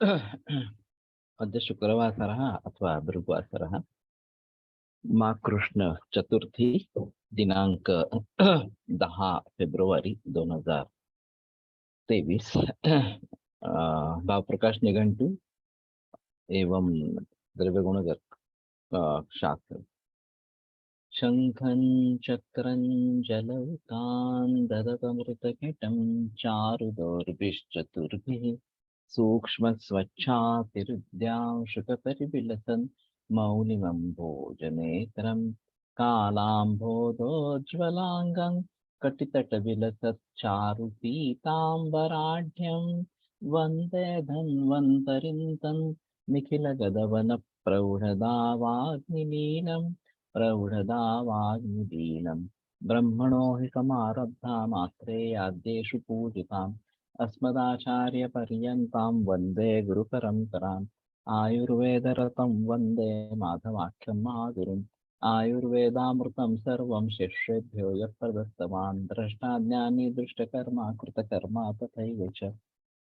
अद्य शुक्रवासरः अथवा भृगुवासरः मा कृष्ण चतुर्थी दिनांक 10 फेब्रुवारी 2023। भावप्रकाश निघंटू एवं द्रव्यगुण शास्त्र। शंखं चक्रं जलौकान् ददतमृतघटं चारुदौर्भिश्चतुर्भिः सूक्ष्मस्वच्छातिरुद्यांशुकपरिविलसन् मौलिमम्भोजनेत्रं कालाम्भोदोज्ज्वलाङ्गं कटितटविलसच्चारुपीताम्बराढ्यं वन्दे धन्वन्तरिं तं निखिलगदवनप्रौढदावाग्निलीलम् प्रौढदावाग्निलीलम् ब्रह्मणो हि समारब्धा मात्रेयाद्येषु पूजिताम् अस्मदाचार्यपर्यन्तां वन्दे गुरुपरम्पराम् आयुर्वेदरतं वन्दे माधवाख्यं महागुरुम् आयुर्वेदामृतं सर्वं शिष्येभ्यो यः प्रदत्तवान् द्रष्टाज्ञानी दृष्टकर्मा कृतकर्मा तथैव च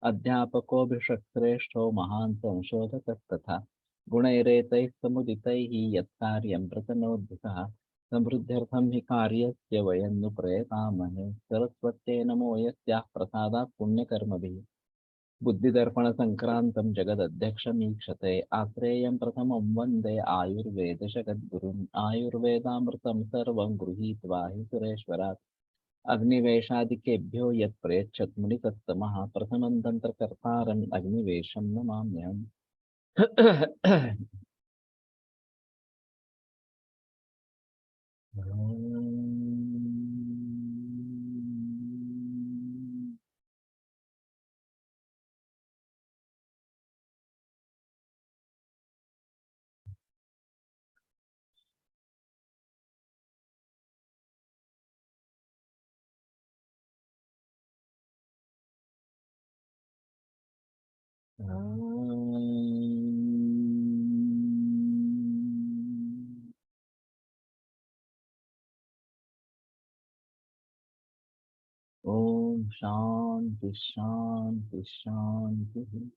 अध्यापकोऽभिषक्श्रेष्ठो महान् संशोधकस्तथा गुणैरेतैः समुदितैः यत्कार्यं प्रतनोद्धितः समृद्ध्यर्थं हि कार्यस्य वयं नु प्रयतामहे सरस्वत्यै नमो यस्याः प्रसादात् पुण्यकर्मभिः बुद्धिदर्पणसङ्क्रान्तं जगदध्यक्षमीक्षते आश्रेयं प्रथमं वन्दे आयुर्वेदजगद्गुरुम् आयुर्वेदामृतं सर्वं गृहीत्वा हि सुरेश्वरात् अग्निवेशादिकेभ्यो यत् प्रयच्छत् मुनिसत्तमः प्रथमं तन्त्रकर्तारम् अग्निवेशं नमाम्यहम्। ओम शांति शांति शांति।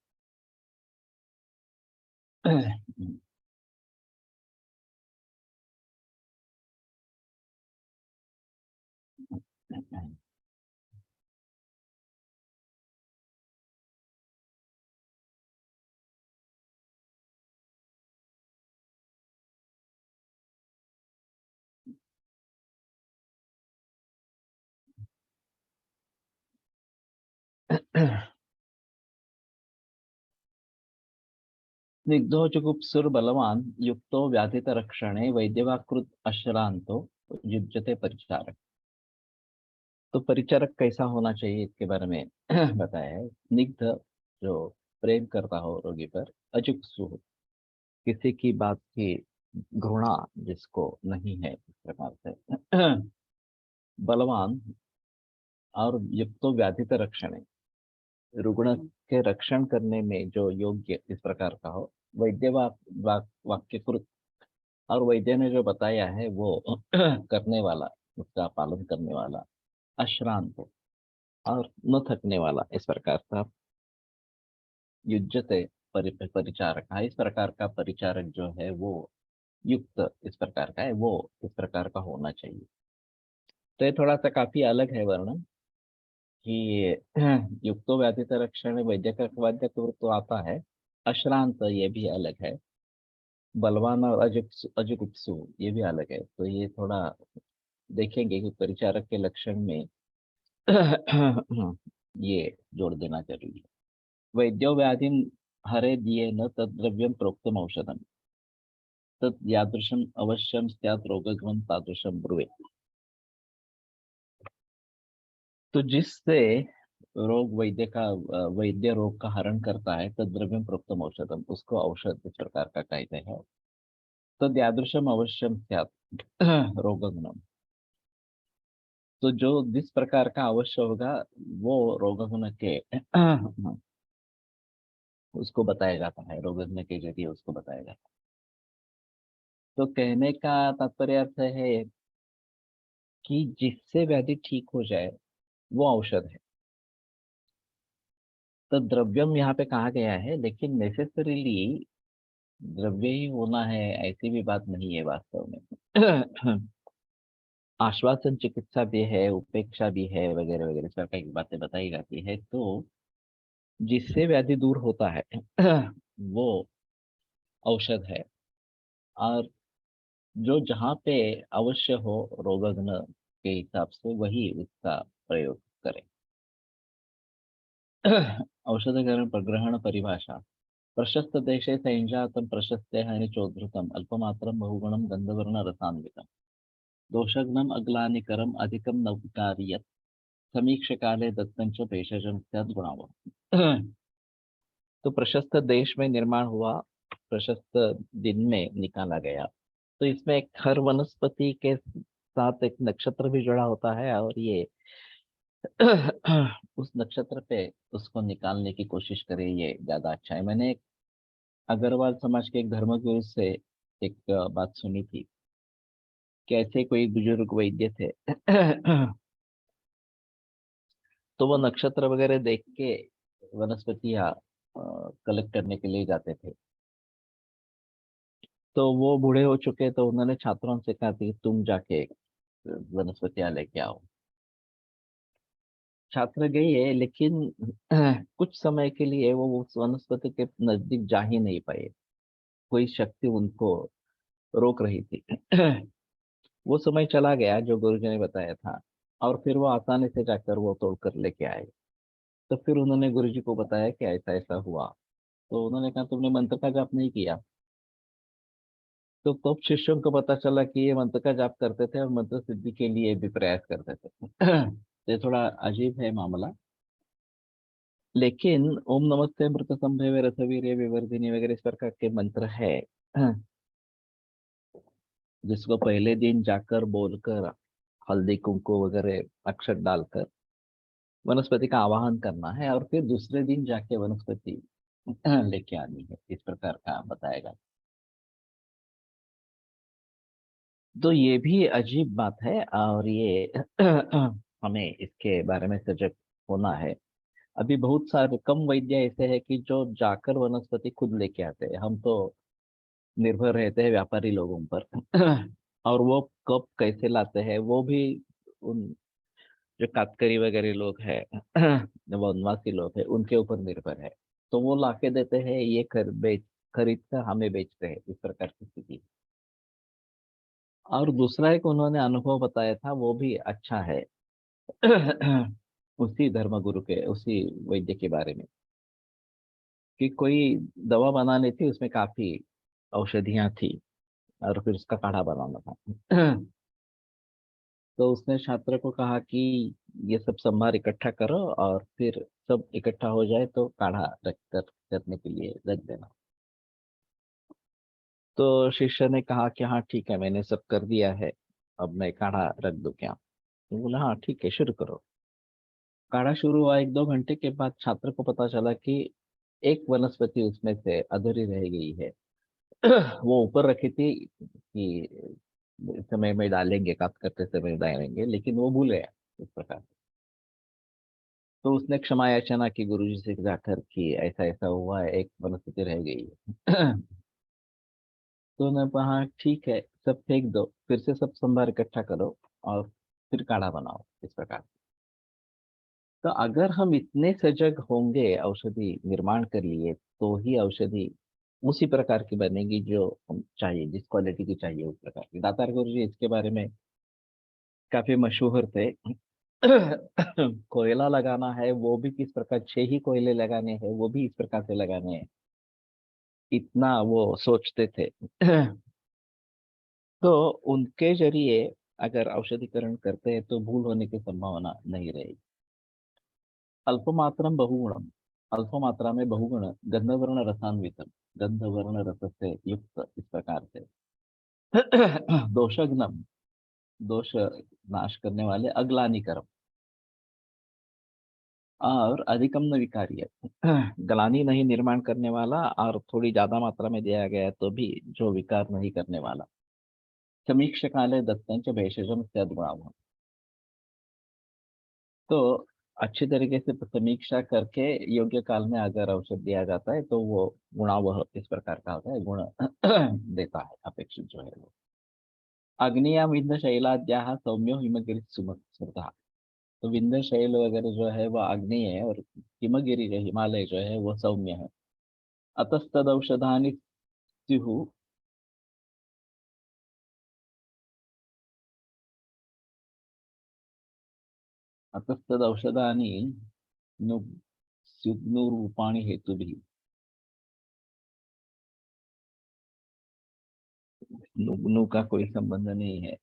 स्निग्धो जुगुप्सुर्बलवान् युक्तो व्याधितरक्षणे वैद्यवाकृत अश्रांतो युज्यते परिचारक। तो परिचारक कैसा होना चाहिए इसके बारे में बताया है। स्निग्ध, जो प्रेम करता हो रोगी पर। अजुक्सु, किसी की बात की घृणा जिसको नहीं है इस प्रकार से। बलवान और युक्तो व्याधित रक्षण, रुग्ण के रक्षण करने में जो योग्य इस प्रकार का हो। वैद्य वाक्यकृत, और वैद्य ने जो बताया है वो करने वाला, उसका पालन करने वाला। अश्रांत, और न थकने वाला इस प्रकार का। युज्यते परिचारक, इस प्रकार का परिचारक जो है वो युक्त इस प्रकार का है, वो इस प्रकार का होना चाहिए। तो ये थोड़ा सा काफी अलग है वर्णन कि युक्तो व्याधित रक्षण वैद्य का वाद्य तो आता है। अश्रांत ये भी अलग है। बलवान और अजुगुप्सु ये भी अलग है। तो ये थोड़ा देखेंगे कि परिचारक के लक्षण में ये जोड़ देना जरूरी है। वैद्यो व्याधि हरे दिए न तद्रव्यम प्रोक्तम औषधम तद यादृशम अवश्यम स्यात् रोगग्रहण तादृशम ब्रुवे। तो जिससे रोग वैद्य रोग का हरण करता है, तद्रव्यम प्रोक्तम औषधम, उसको औषध इस प्रकार का कहते हैं। तद यादृशम अवश्यम स्यात् रोगग्नम, तो जो जिस प्रकार का अवश्य होगा वो रोगग्न के उसको बताया जाता है, रोगग्न के जरिए उसको बताया जाता है। तो कहने का तात्पर्य अर्थ है कि जिससे व्याधि ठीक हो जाए वो औषध है। तो द्रव्यम यहाँ पे कहा गया है, लेकिन नेसेसरीली द्रव्य ही होना है ऐसी भी बात नहीं है वास्तव में। आश्वासन चिकित्सा भी है, उपेक्षा भी है, वगैरह वगैरह इस प्रकार की बातें बताई जाती है। तो जिससे व्याधि दूर होता है वो औषध है। और जो जहाँ पे अवश्य हो रोगग्न के हिसाब से वही उसका प्रयोग करें। औषधकरण प्रग्रहण परिभाषा। प्रशस्त देशे संजातं प्रशस्ते हानि चोद्धृतम् अल्पमात्रं बहुगुणं गंधवर्ण रसान्वितम् दोषग्नम अग्लानिकरम अधिकम नवकार्यत समीक्ष काले दत्तंच भेषजम स्यात् गुणावह। तो प्रशस्त देश में निर्माण हुआ, प्रशस्त दिन में निकाला गया। तो इसमें एक हर वनस्पति के साथ एक नक्षत्र भी जुड़ा होता है, और ये उस नक्षत्र पे उसको निकालने की कोशिश करें, ये ज्यादा अच्छा है। मैंने एक अग्रवाल समाज के एक धर्मगुरु से एक बात सुनी थी कि ऐसे कोई बुजुर्ग वैद्य थे। तो वो नक्षत्र वगैरह देख के वनस्पतियां कलेक्ट करने के लिए जाते थे। तो वो बूढ़े हो चुके, तो उन्होंने छात्रों से कहा कि तुम जाके वनस्पतियां लेके आओ। छात्र गए है, लेकिन कुछ समय के लिए वो उस वनस्पति के नजदीक जा ही नहीं पाए। कोई शक्ति उनको रोक रही थी। वो समय चला गया जो गुरुजी ने बताया था, और फिर वो आसानी से जाकर वो तोड़ कर लेके आए। तो फिर उन्होंने गुरुजी को बताया कि ऐसा ऐसा हुआ। तो उन्होंने कहा तो तुमने मंत्र का जाप नहीं किया। तो तब शिष्यों को पता चला कि ये मंत्र का जाप करते थे और मंत्र सिद्धि के लिए भी प्रयास करते थे। ये थोड़ा अजीब है मामला। लेकिन ओम नमस्ते मृत संभवे रसवीर्य विवर्धिनी वगैरह इस प्रकार के मंत्र है, जिसको पहले दिन जाकर बोलकर हल्दी कुंकु वगैरह अक्षत डालकर वनस्पति का आवाहन करना है, और फिर दूसरे दिन जाके वनस्पति लेके आनी है, इस प्रकार का बताएगा। तो ये भी अजीब बात है, और ये हमें इसके बारे में सजग होना है। अभी बहुत सारे कम वैद्य ऐसे हैं कि जो जाकर वनस्पति खुद लेके आते हैं। हम तो निर्भर रहते हैं व्यापारी लोगों पर। और वो कब कैसे लाते हैं वो भी उन जो कातकरी वगैरह लोग हैं, वनवासी लोग हैं, उनके ऊपर निर्भर है। तो वो लाके देते हैं, ये खरीद कर हमें बेचते हैं, इस प्रकार की स्थिति। और दूसरा एक उन्होंने अनुभव बताया था, वो भी अच्छा है। उसी धर्मगुरु के, उसी वैद्य के बारे में, कि कोई दवा बनानी थी, उसमें काफी औषधियां थी, और फिर उसका काढ़ा बनाना था। तो उसने छात्र को कहा कि ये सब संभार इकट्ठा करो, और फिर सब इकट्ठा हो जाए तो काढ़ा रख कर करने के लिए रख देना। तो शिष्य ने कहा कि हाँ ठीक है, मैंने सब कर दिया है, अब मैं काढ़ा रख दूं क्या? तो बोला हाँ ठीक है, शुरू करो। काढ़ा शुरू हुआ, 1-2 घंटे के बाद छात्र को पता चला कि एक वनस्पति उसमें से अधूरी रह गई है। वो ऊपर रखी थी कि इस समय में डालेंगे, काट करते समय डालेंगे, लेकिन वो भूल गया इस प्रकार। तो उसने क्षमा याचना की गुरुजी से जाकर कि ऐसा ऐसा हुआ है, एक वनस्पति रह गई है। तो उन्होंने कहा ठीक है, सब फेंक दो, फिर से सब संभार इकट्ठा करो, और फिर काढ़ा बनाओ, इस प्रकार। तो अगर हम इतने सजग होंगे, औषधि निर्माण कर लिए, तो ही औषधि उसी प्रकार की बनेगी जो हम चाहिए, जिस क्वालिटी की चाहिए उस प्रकार की। दातार गुरु जी इसके बारे में काफी मशहूर थे। कोयला लगाना है, वो भी किस प्रकार, 6 ही कोयले लगाने हैं, वो भी इस प्रकार से लगाने हैं, इतना वो सोचते थे। तो उनके जरिए अगर औषधिकरण करते हैं तो भूल होने की संभावना नहीं रहेगी। अल्पमात्रम बहुगुणम, अल्प मात्रा में बहुगुण, गंधवर्ण रसान्वितम, गंधवर्ण रस से युक्त, इस प्रकार से। दोषग्नम, दोष नाश करने वाले, अग्लानिकरम, और अधिकम न विकार्य, ग्लानि नहीं निर्माण करने वाला, और थोड़ी ज्यादा मात्रा में दिया गया है तो भी जो विकार नहीं करने वाला। समीक्ष काले दत्तंच भेषजम सद्गुणाव। तो अच्छी तरीके से समीक्षा करके योग्य काल में अगर औषध दिया जाता है तो वो गुणावह इस प्रकार का होता है, गुण देता है अपेक्षित जो है वो। अग्निया विंध्य शैलाद्या सौम्यो हिमगिरी सुमृता। तो विंध्य शैल वगैरह जो है वो आग्नेय है, और हिमगिरी जो हिमालय जो है वो सौम्य है। अतस्तद औषधानि स्युः। अतस्तद औषधानि नु स्युर्नूरूपाणि हेतुभिः। नु का कोई संबंध नहीं है।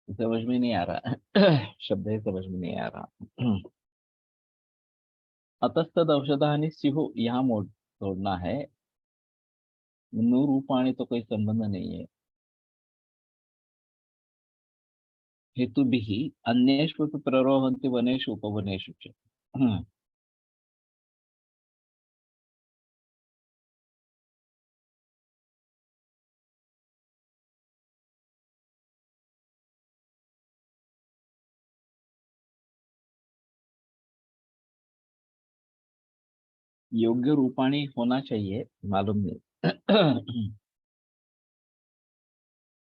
समझ में नहीं आ रहा। शब्द है, समझ में नहीं आ रहा। अतस्तद औषधानि स्युः, यहाँ मोड़ तोड़ना है। नूर रूपाणी तो कोई संबंध नहीं है। हेतु भी अन्येषु प्ररोहन्ति वनेषु उपवनेषु च। योग्य रूपाणी होना चाहिए, मालूम नहीं।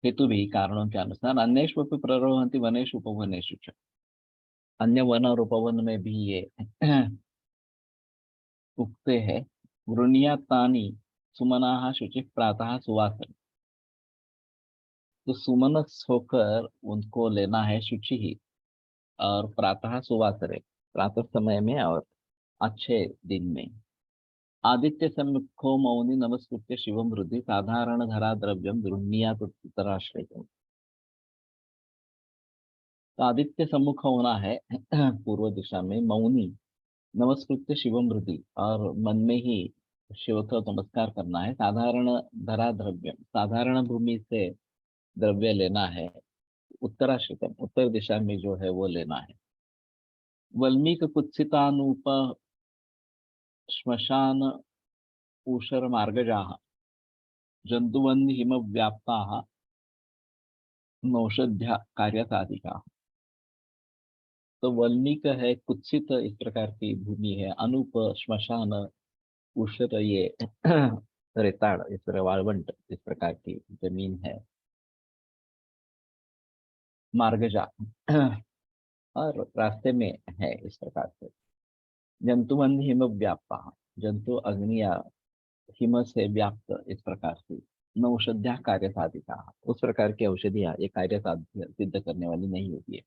हेतु भी कारणों के अनुसार अन्येषु प्ररोहन्ति वनेषु उपवनेषु च। अन्य वन और उपवन में भी ये उगते हैं। गृह्णातानि सुमनाः शुचिः प्रातः सुवासरे। तो सुमनस होकर उनको लेना है शुचि ही, और प्रातः सुवासरे, प्रातः समय में और अच्छे दिन में। आदित्य सम्मुखो मौनि नमस्कृत्य शिवम हृदि साधारण धरा द्रव्यम गृह्णीयात् उत्तराश्रयम्। तो आदित्य सम्मुख होना है पूर्व दिशा में, मौनी, नमस्कृत्य शिवम हृदि, और मन में ही शिव को नमस्कार करना है। साधारण धरा द्रव्यम, साधारण भूमि से द्रव्य लेना है। उत्तराश्रितम, उत्तर दिशा में जो है वो लेना है। वल्मीक कुत्सितानुप श्मशान ऊषर मार्गजाः जंतुवन् हिम व्याप्ताः नौषध्या कार्य साधिका। तो वल्मीक है, कुत्सित इस प्रकार की भूमि है। अनूप, श्मशान, ऊषर ये रेताड़, इस तरह वाळवंट इस प्रकार की जमीन है। मार्गजा और रास्ते में है इस प्रकार से। जंतुवन् हिम व्याप्ता, जंतु अग्नि या हिम से व्याप्त इस प्रकार से। नौषध्या कार्य साधिका, उस प्रकार की औषधियां ये कार्य सिद्ध करने वाली नहीं होती है।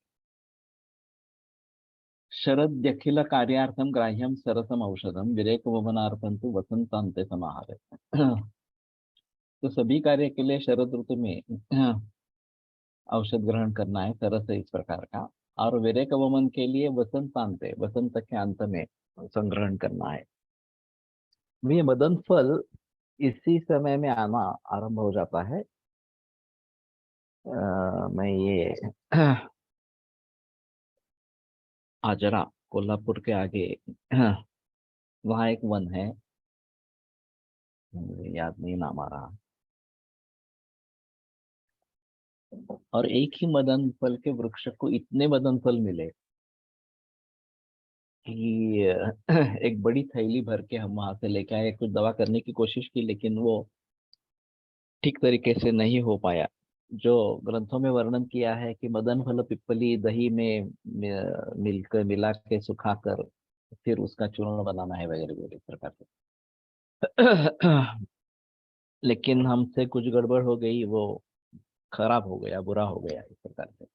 शरद्यखिल कार्यार्थम ग्राह्यम सरसम औषधम विरेक वमनार्थम तो वसंतांते समाहार। तो सभी कार्य के लिए शरद ऋतु में औषध ग्रहण करना है, सरस इस प्रकार का। और विरेक वमन के लिए वसंतांत, वसंत के अंत में संग्रहण करना है। ये मदन फल इसी समय में आना आरंभ हो जाता है। मैं ये आजरा, कोल्हापुर के आगे वहाँ एक वन है, मुझे याद नहीं नाम आ रहा। और एक ही मदन फल के वृक्ष को इतने मदन फल मिले कि एक बड़ी थैली भर के हम वहां से लेके आए। कुछ दवा करने की कोशिश की, लेकिन वो ठीक तरीके से नहीं हो पाया। जो ग्रंथों में वर्णन किया है कि मदन फल पिप्पली दही में मिलकर मिला के सुखाकर फिर उसका चूर्ण बनाना है वगैरह वगैरह इस प्रकार से। लेकिन हमसे कुछ गड़बड़ हो गई, वो खराब हो गया, बुरा हो गया इस प्रकार से।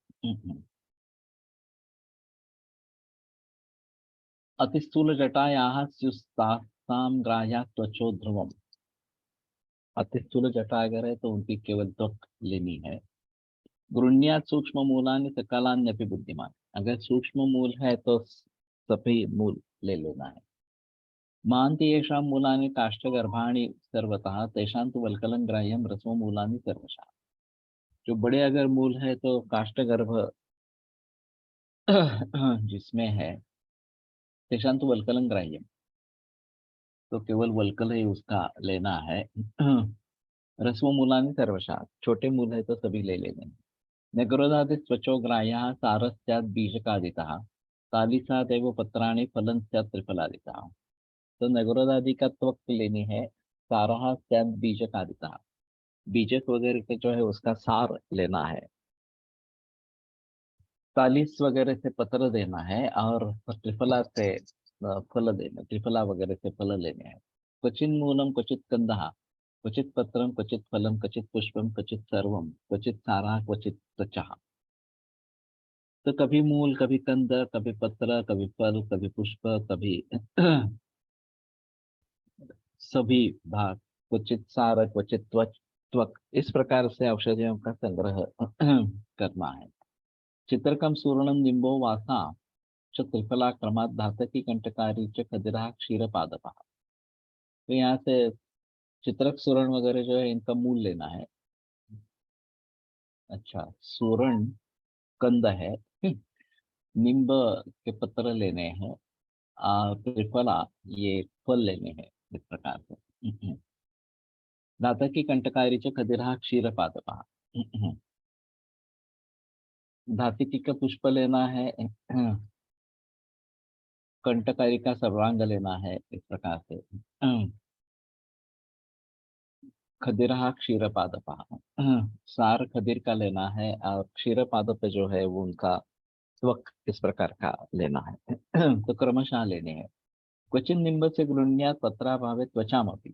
अतिस्थूल जटायाः स्युस्तासां ग्राह्या त्वचो ध्रुवम। अतिस्थूल जटा अगर है तो उनकी केवल त्वक लेनी है। गृह्णात सूक्ष्म मूलानि सकलान्यपि बुद्धिमान, अगर सूक्ष्म मूल है तो सभी मूल ले लेना है। मान्ति येषां मूलानि काष्ठगर्भाणि सर्वतः तेषां तु वल्कलं ग्राह्यं रसो मूलानि सर्वशः। जो बड़े अगर मूल है तो काष्ठगर्भ जिसमें है तेषां तु वल्कलं ग्राह्यं, तो केवल वल्कल ही उसका लेना है। रस्व मूलानि सर्वशः, छोटे मूल है तो सभी ले लेने। नगरोदादि त्वचो ग्राह्यः सारस्यात् बीजकादितः, तालिसादेव पत्राणि फलं स्यात् त्रिफलादितः। तो नगरोदादि का त्वक लेनी है, सारहा स्यात् बीजकादितः, बीजक वगैरह के जो है उसका सार लेना है। तालीस वगैरह से पत्र देना है और त्रिफला से फल देना, त्रिफला वगैरह से फल लेने हैं। क्वचिन मूलम क्वचित कंदः, क्वचित पत्रम क्वचित फलम क्वचित पुष्पम क्वचित सर्वम क्वचित सारा क्वचित त्वचा। तो कभी मूल, कभी कंद, कभी पत्र, कभी फल, कभी पुष्प, कभी सभी भाग, क्वचित सार क्वचित त्वच त्वक, इस प्रकार से औषधियों का संग्रह करना है। चित्रकम सूर्णम निम्बो वासा च त्रिफला क्रमात् धातकी कंटकारी च खदिरा क्षीरपादपः। तो यहाँ से चित्रक सुरण वगैरह जो है इनका मूल लेना है। अच्छा, सुरण कंद है, नींब के पत्र लेने हैं, त्रिफला ये फल लेने हैं, इस प्रकार से। धातकी कंटकारी च खदिरा क्षीरपादपः। धातकी का पुष्प लेना है, कंटकारी का सर्वांग लेना है, इस प्रकार से। खदिरा क्षीरपादपः, सार खदीर का लेना है और क्षीरपादप जो है वो उनका त्वक इस प्रकार का लेना है। तो क्रमशः लेने हैं। क्वचिन निम्ब से गृह्णात पत्राभावे त्वचामपि।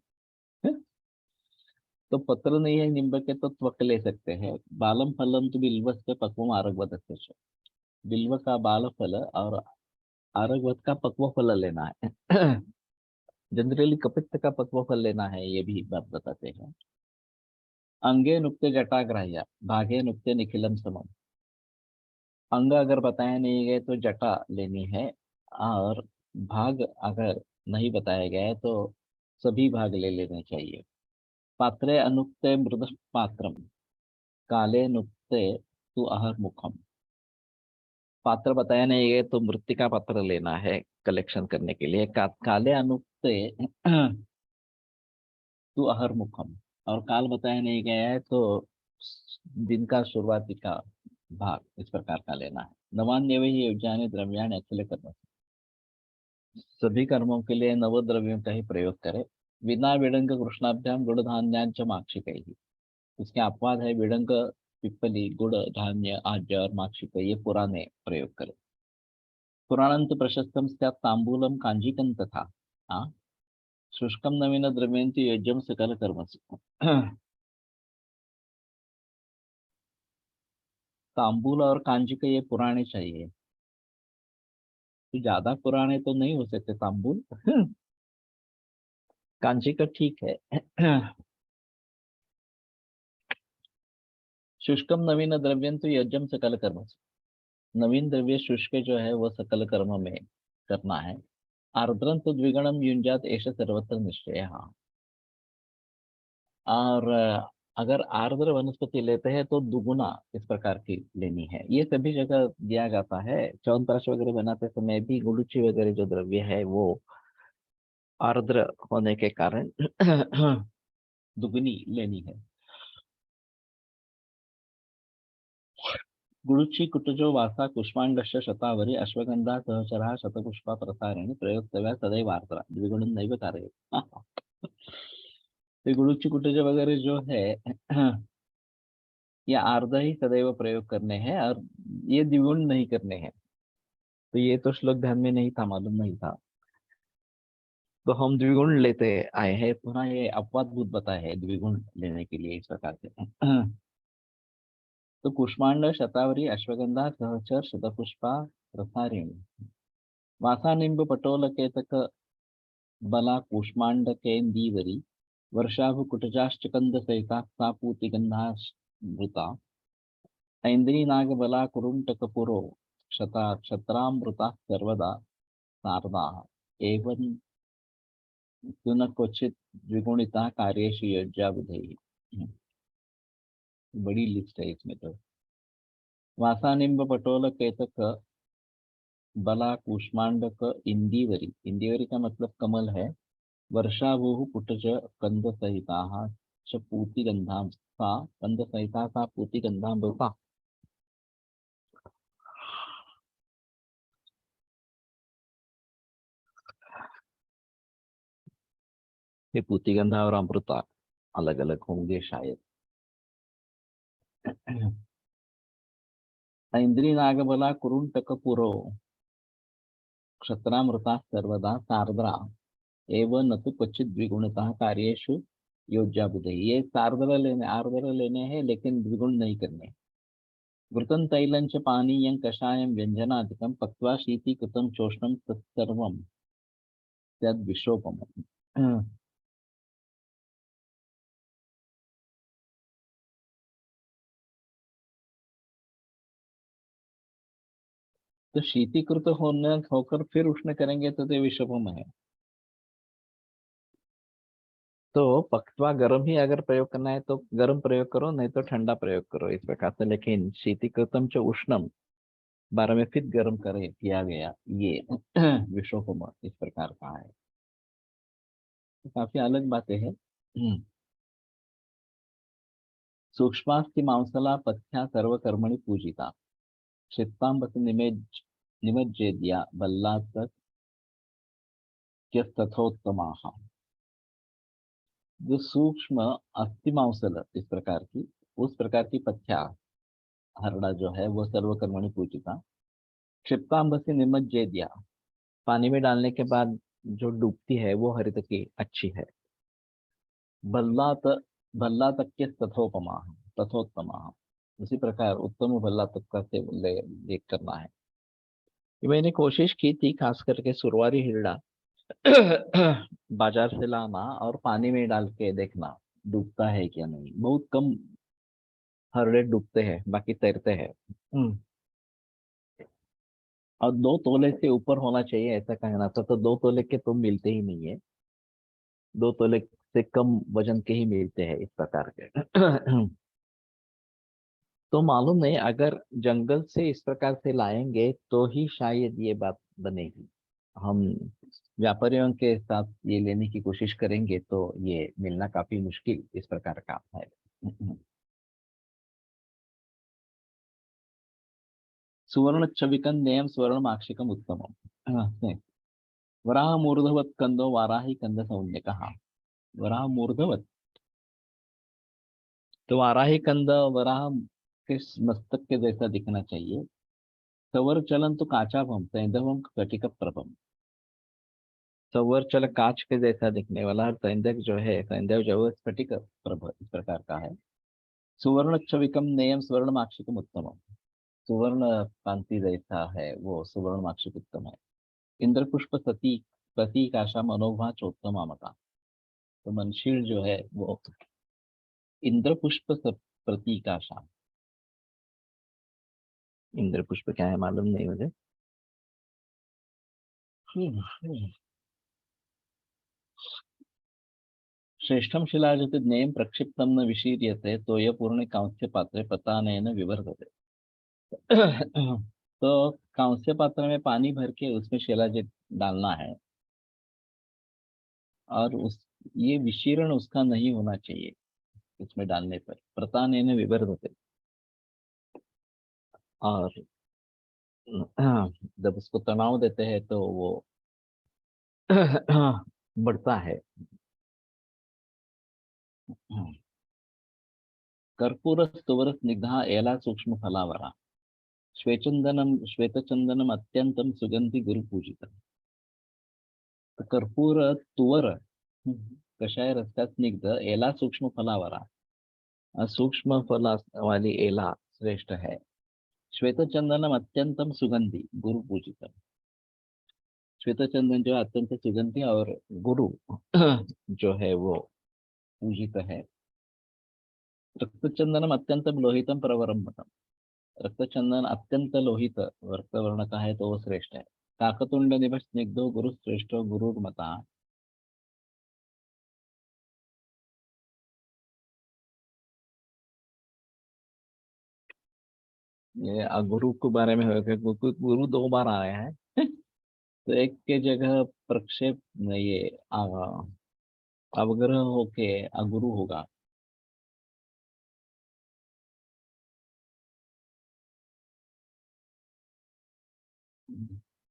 तो पत्र नहीं है निम्ब के तो त्वक ले सकते हैं। बालम फलम तो बिल्वस्य पक्वम आरगवत, बिल्व का बाल फल और आरगवत का पक्व फल लेना है। जनरली कपित्त का पक्व फल लेना है, ये भी बात बताते हैं। अंगे नुक्ते जटाग्राह्य भागे नुक्ते निखिलम समम। अंग अगर बताए नहीं गए तो जटा लेनी है, और भाग अगर नहीं बताया गया है तो सभी भाग ले लेने चाहिए। पात्रे अनुक्ते मृद पात्रम, काले नुक्ते तु अहर मुखम। पात्र बताया नहीं गए तो मृत्तिका पात्र लेना है कलेक्शन करने के लिए। काले अनुक्ते तु अहर मुखम, और काल बताया नहीं गया है तो दिन का शुरुआती का भाग इस प्रकार का लेना है। नवान्यव ही योज्यानि द्रव्याणि अखिल कर्म, सभी कर्मों के लिए नवद्रव्यों का ही प्रयोग करें। विना विडंग कृष्णाभ्याम गुड़ धान्यांच माक्षिक ही, इसके अपवाद है विडंग, पिप्पली, गुड़, धान्य, आज्य और माक्षिक, ये पुराने प्रयोग करें। पुराणंत प्रशस्तम स्यात् तांबूलम कांजीकं तथा, हाँ, शुष्कम नवीन द्रव्यंति यज्ञम सकल कर्मसु। तांबूल और कांजिक ये पुराने चाहिए, तो ज्यादा पुराने तो नहीं हो सकते तांबूल। कांजिक ठीक है। शुष्कम नवीन द्रव्यं तो यज्ञम सकल कर्म, नवीन द्रव्य शुष्क जो है वो सकल कर्म में करना है। आर्द्रं तो द्विगुणम युंजात एष सर्वत्र निश्चय, हाँ। और अगर आर्द्र वनस्पति लेते हैं तो दुगुना इस प्रकार की लेनी है। ये सभी जगह दिया जाता है। च्यवनप्राश वगैरह बनाते समय भी गुड़ुचि वगैरह जो द्रव्य है वो आर्द्र होने के कारण दुगुनी लेनी है। गुरुचि कुटजो वासा कुष्मांडश्च शतावरी अश्वगंधा सहचरा शतपुष्पा प्रसारिणी प्रयोक्तव्या सदैव आर्द्रा द्विगुणं नैव कारयेत्। तो गुरुचि कुटज वगैरह जो है ये आर्द्र ही सदैव प्रयोग करने हैं, और ये द्विगुण नहीं करने हैं। तो ये तो श्लोक ध्यान में नहीं था, मालूम नहीं था, तो हम द्विगुण लेते आए हैं। पुनः ये अपवाद भूत बताया है द्विगुण लेने के लिए इस प्रकार से। तो कुष्मांड शतावरी अश्वगंधा सहचर शतपुष्पा प्रसारिणी, वासा निंब पटोल केतक बला कूष्मांडकेन्दीवरी वर्षाभु कुटजाश्चकंद सहिता सापूति गंधामृता ऐन्द्री नागबला कुरुंटकपुरो क्षता क्षत्रामृता सर्वदा शारदा एवं न क्वचित द्विगुणिता कार्येषु योज्या विधेयी। बड़ी लिस्ट है इसमें तो। वासा निंब पटोल केतक बला कूष्मांडक इंदीवरी, इंदीवरी का मतलब कमल है। वर्षाभूः पुटज कंदसहिताः च पूतिगंधां सा कंदसहिता सा पूतिगंधामृता। ये पूतिगंधा और अमृता अलग अलग होंगे शायद। इंद्री नागबला कुरुंटक पुरो क्षत्रामृता सर्वदा सार्द्रा एवं न तो क्वचित द्विगुणतः कार्येषु योज्या बुधे। ये सार्द्र लेने आर्द्र लेने हैं लेकिन द्विगुण नहीं करने। घृतं तैलं च पानीयं कषायं व्यंजनादिकं पक्त्वा शीतीकृतं चोष्णं तत्सर्वं तद्विशोपमम्। तो शीतीकृत होने होकर फिर उष्ण करेंगे तो विषोपम है। तो पक्तवा गर्म ही अगर प्रयोग करना है तो गर्म प्रयोग करो, नहीं तो ठंडा प्रयोग करो इस प्रकार से। लेकिन शीतीकृतम च उष्णम 12वें फिर गर्म करे किया गया, ये विश्वकोम इस प्रकार का है। तो काफी अलग बातें हैं। सूक्ष्मास्ति मांसला पथ्या सर्वकर्मणि पूजिता क्षिप्तांबति निमज्जेद्या बल्लातथोत्तमाः। जो सूक्ष्म अस्थि मांसल इस प्रकार की, उस प्रकार की पथ्या हरड़ा जो है वो सर्वकर्मणि पूजिता। क्षिप्तांबसी निमज्जेद्या, पानी में डालने के बाद जो डूबती है वो हरित की अच्छी है। भल्लात भल्ला तक के तथोपमा तथोत्तमा, उसी प्रकार उत्तम भल्ला तक का से लेख करना है। ये मैंने कोशिश की थी खास करके सुरवारी हिरड़ा बाजार से लाना और पानी में डाल के देखना डूबता है क्या नहीं। बहुत कम हरड़े डूबते हैं, बाकी तैरते हैं। और 2 तोले से ऊपर होना चाहिए ऐसा कहना था, तो 2 तोले के तो मिलते ही नहीं है। 2 तोले से कम वजन के ही मिलते हैं इस प्रकार के। तो मालूम नहीं, अगर जंगल से इस प्रकार से लाएंगे तो ही शायद ये बात बनेगी। हम व्यापारियों के साथ ये लेने की कोशिश करेंगे तो ये मिलना काफी मुश्किल इस प्रकार का है। सुवर्ण छविकन नेयम स्वर्ण माक्षिकम उत्तम। वराह मूर्धवत कंदो वाराही कंद सौन्य कहा। वराह मूर्धवत, तो वाराही कंद वराह के मस्तक के जैसा दिखना चाहिए। सवर चलन तो काचाभम सैंधवम कटिक प्रभम। सवर चल कांच के जैसा दिखने वाला, और सैंधव जो है, सैंधव जो है स्फटिक प्रभ इस प्रकार का है। सुवर्ण छविकम नेयम स्वर्ण माक्षिकम उत्तम। सुवर्ण कांति जैसा है वो सुवर्ण माक्षिक उत्तम है। इंद्र पुष्प सती प्रतीक आशा मनोभा चोत्तम मता। तो मनशील जो है वो इंद्र पुष्प प्रतीक आशा। इंद्र पुष्प क्या है मालूम नहीं मुझे। श्रेष्ठम शिलाजति ज्ञेयं प्रक्षिप्तम न विशीर्यते तोयपूर्णे कांस्य पात्रे पतानेन विवर्धते। तो कांस्य पात्र में पानी भर के उसमें शिलाजित डालना है, और उस ये विशीर्ण उसका नहीं होना चाहिए इसमें डालने पर। प्रतानेन विवर्धते, और जब उसको तनाव देते हैं तो वो बढ़ता है। कर्पूर स्तुवर स्निग्धा एला सूक्ष्म फलावरा श्वेतचंदनम अत्यंतम सुगंधि गुरु पूजित। तो कर्पूर तुवर कषाय रसका स्निग्ध एला सूक्ष्म फलावरा, सूक्ष्म फला वाली एला श्रेष्ठ है। श्वेतचंदनम अत्यंतम सुगंधि गुरु पूजित। श्वेतचंदन जो है अत्यंत सुगंधि, और गुरु जो है वो पूजित है। रक्तचंदनम अत्यंतम लोहितम प्रवरम मतम। रक्तचंदन अत्यंत लोहित रक्तवर्ण का है तो वो श्रेष्ठ है। काकतुंड निभ स्निग्धो गुरु श्रेष्ठो गुरुर्मता। ये गुरु के बारे में है कि गुरु 2 बार आया है। तो एक के जगह प्रक्षेप ये अवग्रह होके अगुरु होगा।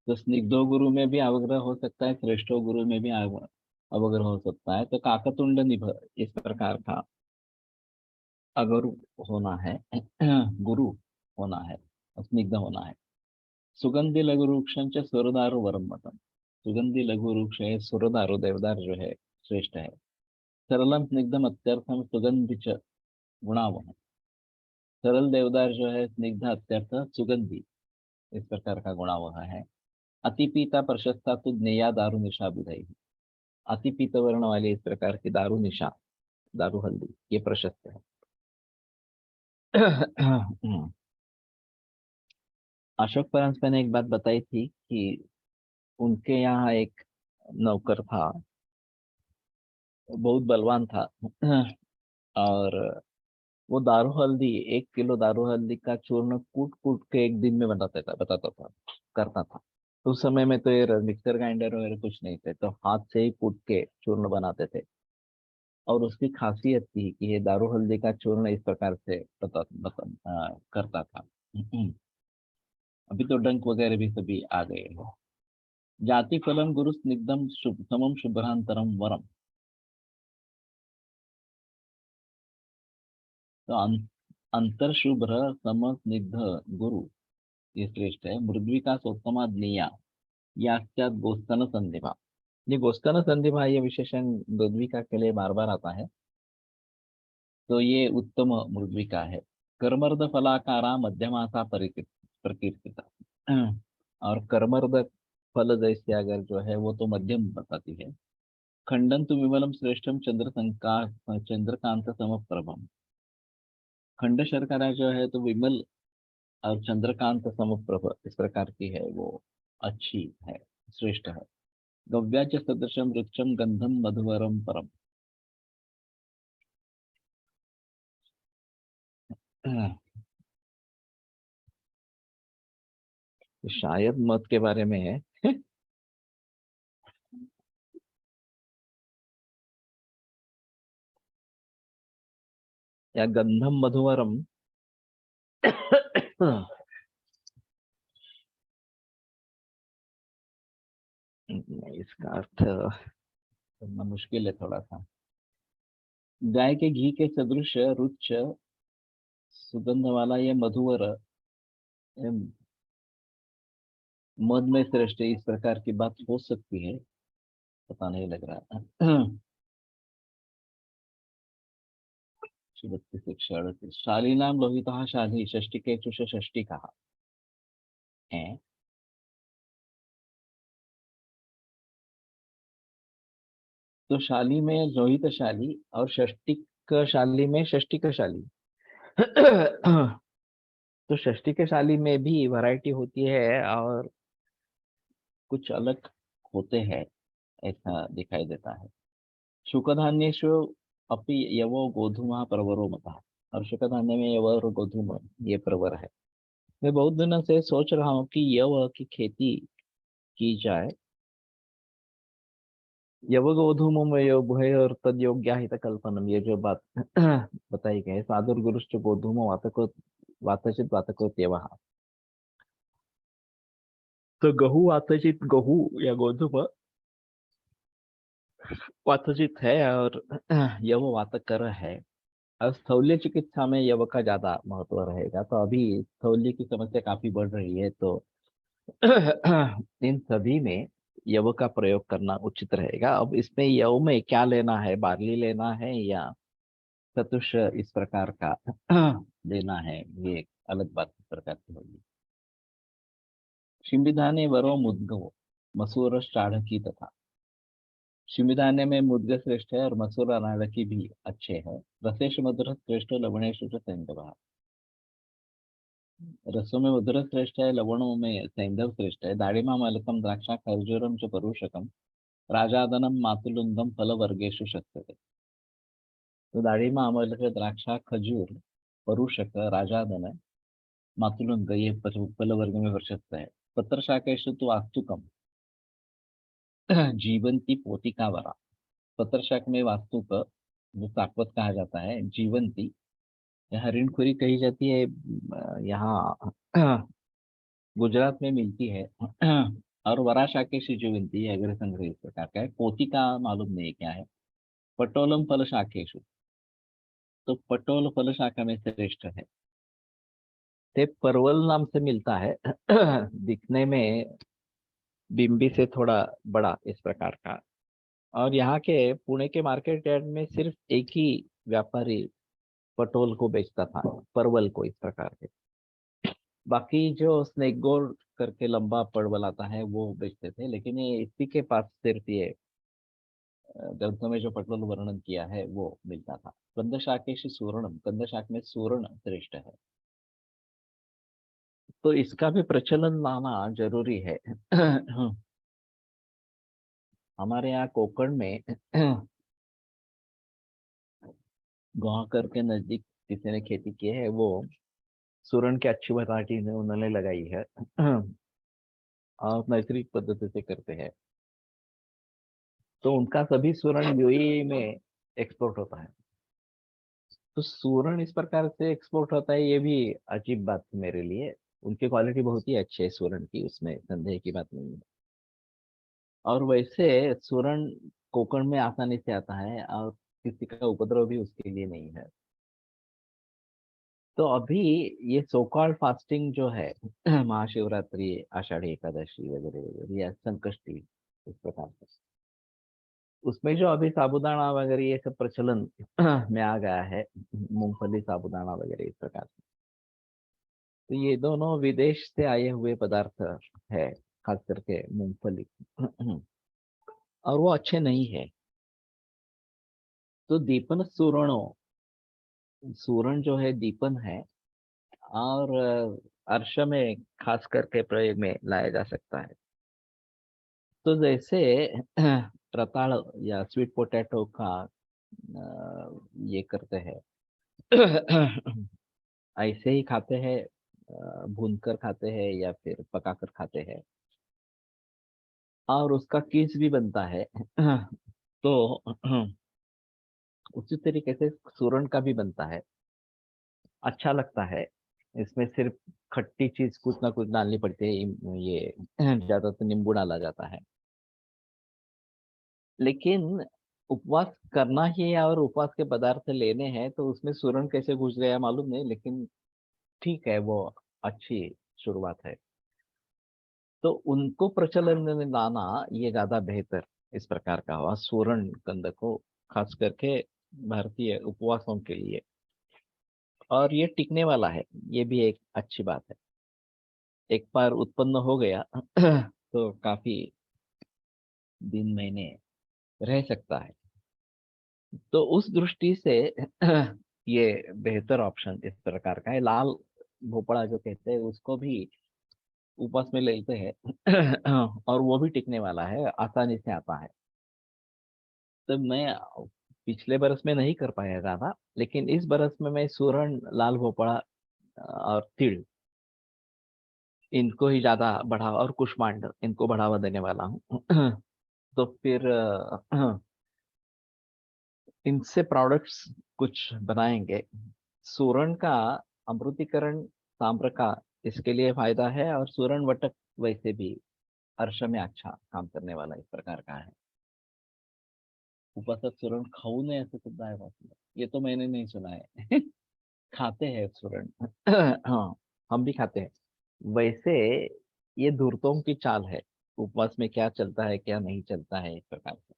तो स्निग्धो गुरु में भी अवग्रह हो सकता है, श्रेष्ठो गुरु में भी अवग्रह हो सकता है। तो काकतुंड निभ इस प्रकार का अगुरु होना है, गुरु होना है, स्निग्ध होना है। सुगंधि लघु वृक्षंच सुरदारु वरम मतम। सुगंधि लघु वृक्ष है, सुरदारु देवदार जो है श्रेष्ठ है। सरलम स्निग्धम अत्यर्थम सुगंधि च गुणावह। सरल देवदार जो है, स्निग्ध अत्यर्थ सुगंधि, इस प्रकार का गुणावह है। अतिपीता प्रशस्ता तो ज्ञेया दारु निशा बुधाई। अतिपीत वर्ण वाली इस प्रकार की दारु निशा, दारू हल्दी, ये प्रशस्त है। अशोक परांजपे ने एक बात बताई थी कि उनके यहाँ एक नौकर था, बहुत बलवान था। और वो दारू हल्दी, 1 किलो दारू हल्दी का चूर्ण कूट कूट के एक दिन में बताता था, करता था। तो उस समय में तो ये मिक्सर ग्राइंडर वगैरह कुछ नहीं थे, तो हाथ से ही कूट के चूर्ण बनाते थे। और उसकी खासियत थी कि ये दारू हल्दी का चूर्ण इस प्रकार से करता था। अभी तो डंक वगैरह भी सभी आ गए हैं। जाति फलम गुरु स्निग्धम शुभ समम शुभ्रांतरम वरम। तो अंतर शुभ्र सम स्निग्ध गुरु, ये श्रेष्ठ है। मृद्विका सोत्तमा ज्ञेया याश्चात गोस्तन संधिभा। ये गोस्तन संधिभा ये विशेषण मृद्विका के लिए बार बार आता है। तो ये उत्तम मृद्विका है। कर्मर्द फलाकारा मध्यमासा प्रकीर्तिता। और कर्मर्द फल जैसे अगर जो है वो तो मध्यम बताती है। खंडन तो विमलम श्रेष्ठम चंद्रकांत समप्रभम। खंड शर्करा जो है तो विमल और चंद्रकांत समप्रभ इस प्रकार की है, वो अच्छी है, श्रेष्ठ है। गव्याच सदृशम रुचम गंधम मधुवरम परम। शायद मत के बारे में है। या गंधम मधुवरम। इसका अर्थ करना मुश्किल है थोड़ा सा। गाय के घी के सदृश रुच सुगंध वाला ये मधुवर, ये मद में श्रेष्ठ, इस प्रकार की बात हो सकती है, पता नहीं लग रहा। 32 शालीनाम लोहिता शाली षष्टी के चुष षष्टी कहा है। तो शाली में लोहित शाली और षष्टिक शाली में षष्टिक शाली। तो षष्टिक शाली में भी वैरायटी होती है और कुछ अलग होते हैं, ऐसा दिखाई देता है। शुकधान्येषु अपि यवो गोधूमः प्रवरो मतः। और शुकधान्य में यव और गोधूम ये प्रवर है। मैं बहुत दिनों से सोच रहा हूँ कि यव की खेती की जाए। यव गोधूममयो उभय और तद्योग्या हित कल्पनम, ये जो बात बताई गई है, साधुर्गुरुश्च गोधूम वातको वातचित वातको त्यवः। तो गहू वातचित, गहू या गोधूम वातचित है और यव वातकर है। और स्थौल्य चिकित्सा में यव का ज्यादा महत्व रहेगा। तो अभी स्थौल्य की समस्या काफी बढ़ रही है, तो इन सभी में यव का प्रयोग करना उचित रहेगा। अब इसमें यव में क्या लेना है, बार्ली लेना है या चतुष इस प्रकार का लेना है, ये एक अलग बात इस प्रकार की होगी। शिंबिधाने वरो मुद्गो मसूर चाणकी तथा। शिंबिधाने में मुद्ग श्रेष्ठ है और मसूर अनाड़की भी अच्छे हैं। रसेश मधुर श्रेष्ठ लवणेश सैंधव। रसों में मधुर श्रेष्ठ है, लवणों में सैंधव श्रेष्ठ है। दाड़िमा मलकम द्राक्षा खर्जूरम च परुषकम राजादनम मातुलुंदम फल वर्गेशु शक्यते। तो दाड़िमा मलक द्राक्षा खजूर परुषक राजादन मातुलुंग ये फल वर्ग में प्रशस्त है। पत्र शाकेशु तो आस्तुकम, जीवंती पोतिका वरा। पत्र शाक में वास्तु का जो साकवत कहा जाता है, जीवंती, यहाँ ऋणखुरी कही जाती है। यहाँ गुजरात में मिलती है। और वरा शाकेशी जीवंती है, अग्र संग्रह इस प्रकार का है। पोतिका मालूम नहीं क्या है। पटोलम फल शाकेशु, तो पटोल फल शाखा में श्रेष्ठ है। ते परवल नाम से मिलता है। दिखने में बिम्बी से थोड़ा बड़ा इस प्रकार का। और यहाँ के पुणे के मार्केट यार्ड में सिर्फ एक ही व्यापारी पटोल को बेचता था, परवल को इस प्रकार के। बाकी जो स्नेक गोल्ड करके लंबा परवल आता है वो बेचते थे, लेकिन ये इसी के पास सिर्फ ये ग्रंथों में जो पटोल वर्णन किया है वो मिलता था। कंद शाकेश सुवर्णम, कंद शाक में सुवर्ण श्रेष्ठ है। तो इसका भी प्रचलन लाना जरूरी है। हमारे यहाँ कोकण में गुहाकर के नजदीक किसी ने खेती की है, वो सुरण की अच्छी वैरायटी ने उन्होंने लगाई है। और नैसर्गिक पद्धति से करते हैं, तो उनका सभी सुरण यूएई में एक्सपोर्ट होता है। तो सुरण इस प्रकार से एक्सपोर्ट होता है, ये भी अजीब बात है मेरे लिए। उनकी क्वालिटी बहुत ही अच्छी है सुरण की, उसमें संदेह की बात नहीं है। और वैसे सुरण कोकण में आसानी से आता है, और किसी का उपद्रव भी उसके लिए नहीं है। तो अभी ये सो कॉल्ड फास्टिंग जो है, महाशिवरात्रि, आषाढ़ी एकादशी वगैरह वगैरह, या संकष्टी इस प्रकार से, उसमें जो अभी साबूदाना वगैरह ये सब प्रचलन में आ गया है, मूंगफली साबूदाना वगैरह इस प्रकार से, तो ये दोनों विदेश से आए हुए पदार्थ है, खास करके मूंगफली। और वो अच्छे नहीं है। तो दीपन सुरणो, सूरण जो है दीपन है, और अर्श में खास करके प्रयोग में लाया जा सकता है। तो जैसे रताड़ या स्वीट पोटैटो का ये करते हैं, ऐसे ही खाते हैं, भूनकर खाते हैं या फिर पकाकर खाते हैं, और उसका कीस भी बनता है। तो उसी तरीके से सूरन का भी बनता है, अच्छा लगता है। इसमें सिर्फ खट्टी चीज कुछ ना कुछ डालनी पड़ती है, ये ज्यादातर नींबू डाला जाता है। लेकिन उपवास करना ही है और उपवास के पदार्थ लेने हैं, तो उसमें सूरन कैसे घुस गया मालूम नहीं, लेकिन ठीक है, वो अच्छी शुरुआत है। तो उनको प्रचलन में लाना ये ज्यादा बेहतर इस प्रकार का हुआ, सूरन कंद को, खास करके भारतीय उपवासों के लिए। और ये टिकने वाला है, ये भी एक अच्छी बात है। एक बार उत्पन्न हो गया तो काफी दिन महीने रह सकता है। तो उस दृष्टि से ये बेहतर ऑप्शन इस प्रकार का है। लाल भोपड़ा जो कहते हैं उसको भी उपवास में लेते हैं। और वो भी टिकने वाला है, आसानी से आता है। तो मैं पिछले बरस में नहीं कर पाया ज्यादा, लेकिन इस बरस में मैं सूरन, लाल भोपड़ा और तिल, इनको ही ज्यादा बढ़ावा, और कुष्मांड, इनको बढ़ावा देने वाला हूँ। तो फिर इनसे प्रोडक्ट्स कुछ बनाएंगे। सूरण का अमृतीकरण, ताम्र का, इसके लिए फायदा है। और सूरण वटक वैसे भी अर्श में अच्छा काम करने वाला इस प्रकार का है। उपवासात सुरण खाऊ नये असं सुद्धा आहे वाचलं, ये तो मैंने नहीं सुना है। खाते हैं सुरण। हाँ, हम भी खाते हैं। वैसे ये धूर्तों की चाल है, उपवास में क्या चलता है क्या नहीं चलता है इस प्रकार से।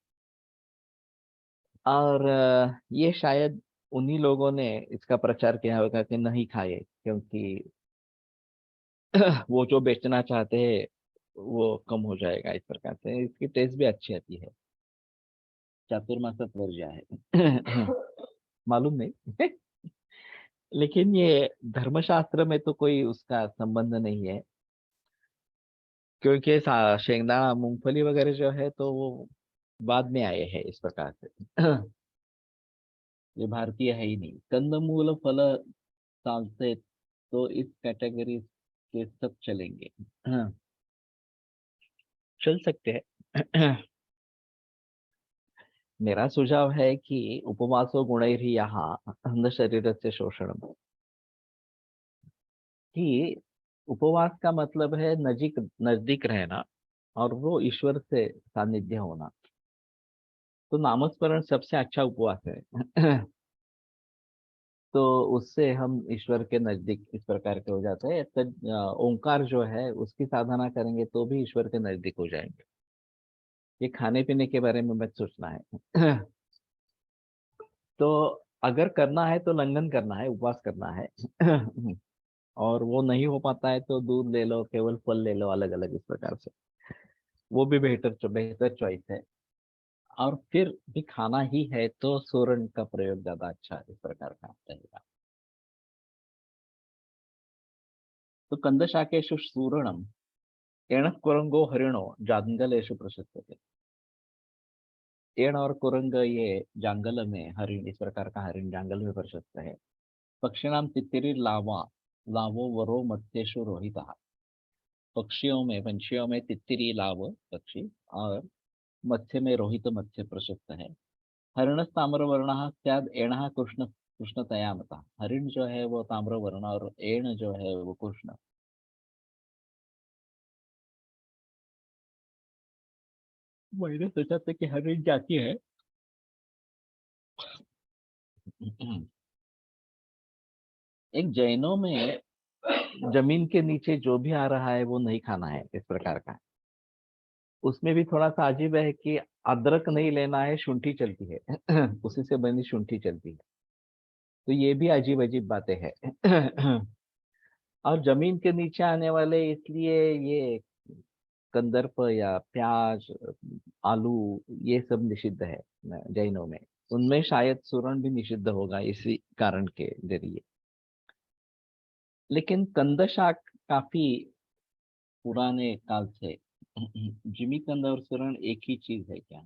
और ये शायद उन्हीं लोगों ने इसका प्रचार किया होगा कि नहीं खाए, क्योंकि वो जो बेचना चाहते हैं वो कम हो जाएगा इस प्रकार से। इसकी टेस्ट भी अच्छी आती है। चातुर्मासात वर्ज्य है। मालूम नहीं। लेकिन ये धर्मशास्त्र में तो कोई उसका संबंध नहीं है, क्योंकि शेंगदाना, मूंगफली वगैरह जो है तो वो बाद में आए हैं इस प्रकार से। ये भारतीय है ही नहीं। कंदमूल फल चालते, तो इस कैटेगरी के सब चलेंगे। हाँ, चल सकते हैं। मेरा सुझाव है कि उपवासो गुणैर्यः अंध शरीर से शोषण, कि उपवास का मतलब है नजीक नजदीक रहना और वो ईश्वर से सानिध्य होना। तो नामस्मरण सबसे अच्छा उपवास है। तो उससे हम ईश्वर के नजदीक इस प्रकार के हो जाते हैं। ओंकार जो है उसकी साधना करेंगे तो भी ईश्वर के नजदीक हो जाएंगे। ये खाने पीने के बारे में मत सोचना है। तो अगर करना है तो लंघन करना है, उपवास करना है। और वो नहीं हो पाता है तो दूध ले लो, केवल फल ले लो, अलग अलग इस प्रकार से। वो भी बेहतर बेहतर चॉइस है। और फिर भी खाना ही है तो सूरन का प्रयोग ज्यादा अच्छा इस प्रकार का रहेगा। तो कंद शाकेषु सूरणम एण कुरंगो हरिणो जांगलेशु प्रशस्यते। एण और कुरंग ये जंगल में हरिण, इस प्रकार का हरिण जंगल में प्रशस्त है। पक्षिणाम तित्तिरि लावा लावो वरो मत्स्येषु रोहितः। पंछियों में तित्तिरी लाव पक्षी और मत्स्य में रोहित मत्स्य प्रशस्त है। हरिण ताम्र वर्ण स्याद एण कृष्ण कृष्णतया मता। हरिण जो है वो ताम्र वर्ण और एण जो है वो कृष्ण। मैंने सोचा था कि हरिण जाती है। एक जैनों में जमीन के नीचे जो भी आ रहा है वो नहीं खाना है इस प्रकार का। उसमें भी थोड़ा सा अजीब है कि अदरक नहीं लेना है, शुंठी चलती है। उसी से बनी शुंठी चलती है। तो ये भी अजीब अजीब बातें हैं। और जमीन के नीचे आने वाले इसलिए ये कंदर्प या प्याज, आलू, ये सब निषिद्ध है जैनों में। उनमें शायद सुरण भी निषिद्ध होगा इसी कारण के जरिए। लेकिन कंद शाक काफी पुराने काल से। जिमीकंद और सुरण एक ही चीज है क्या?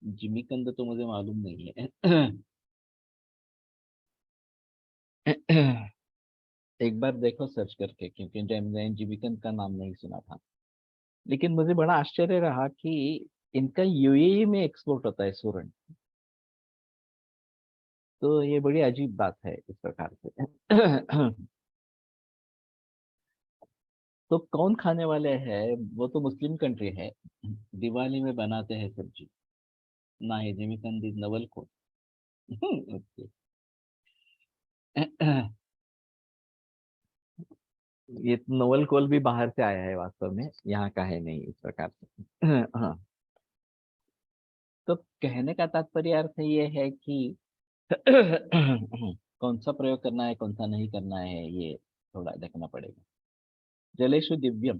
जिमीकंद तो मुझे मालूम नहीं है। एक बार देखो सर्च करके, क्योंकि मैंने जिमीकंद का नाम नहीं सुना था। लेकिन मुझे बड़ा आश्चर्य रहा कि इनका यूएई में एक्सपोर्ट होता है सुरण। तो ये बड़ी अजीब बात है इस प्रकार से। तो कौन खाने वाले हैं? वो तो मुस्लिम कंट्री है। दिवाली में बनाते हैं सब्जी। ना है जिमीकंद इज नवल को। ये नोवेल कोल भी बाहर से आया है वास्तव में, यहाँ का है नहीं इस प्रकार से। हाँ। तो कहने का तात्पर्य अर्थ ये है कि कौन सा प्रयोग करना है, कौन सा नहीं करना है, ये थोड़ा देखना पड़ेगा। जलेशु दिव्यम,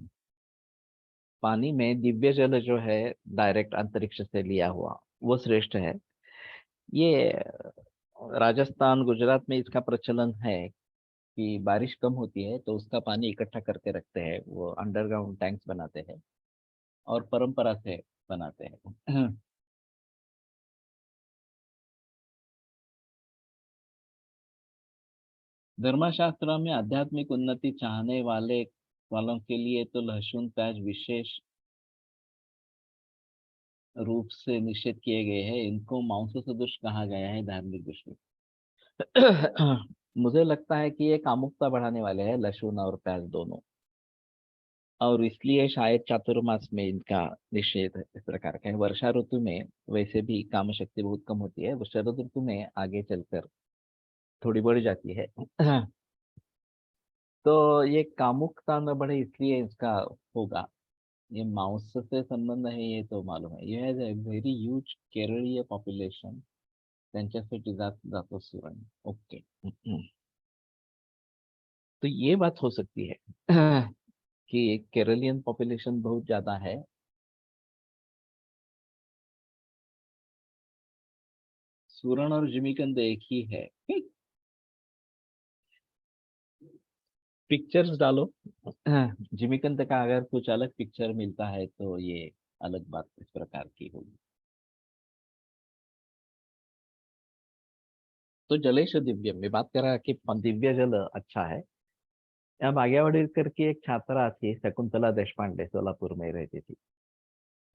पानी में दिव्य जल जो है डायरेक्ट अंतरिक्ष से लिया हुआ वो श्रेष्ठ है। ये राजस्थान गुजरात में इसका प्रचलन है कि बारिश कम होती है तो उसका पानी इकट्ठा करके रखते हैं, वो अंडरग्राउंड टैंक्स बनाते हैं और परंपरा से बनाते हैं। धर्मशास्त्र में आध्यात्मिक उन्नति चाहने वालों के लिए तो लहसुन प्याज विशेष रूप से निषेध किए गए हैं। इनको मांस सदृश कहा गया है धार्मिक दृष्टि से। मुझे लगता है कि ये कामुकता बढ़ाने वाले हैं लहसुन और प्याज दोनों। और इसलिए शायद चातुर्मास में इनका निषेध इस प्रकार का है। वर्षा ऋतु में वैसे भी काम शक्ति बहुत कम होती है, वो शरद ऋतु में आगे चलकर थोड़ी बढ़ जाती है। तो ये कामुकता न बढ़े इसलिए इसका होगा। ये माउस से संबंध है ये तो मालूम है। ये हैज अ व्हेरी ह्यूज केरळीय पॉप्युलेशन, त्यांच्यासाठी जातो सुरण। ओके। तो ये बात हो सकती है कि केरलियन पॉपुलेशन बहुत ज्यादा है। सूरण और जिमीकंद एक ही है। पिक्चर्स डालो। जिमीकंद का अगर कुछ अलग पिक्चर मिलता है तो ये अलग बात इस प्रकार की होगी। तो जलेश दिव्य में बात करा कि दिव्य जल अच्छा है। यहाँ भाग्यावाड़ी करके एक छात्रा थी, शकुंतला देशपांडे, सोलापुर में रहती थी।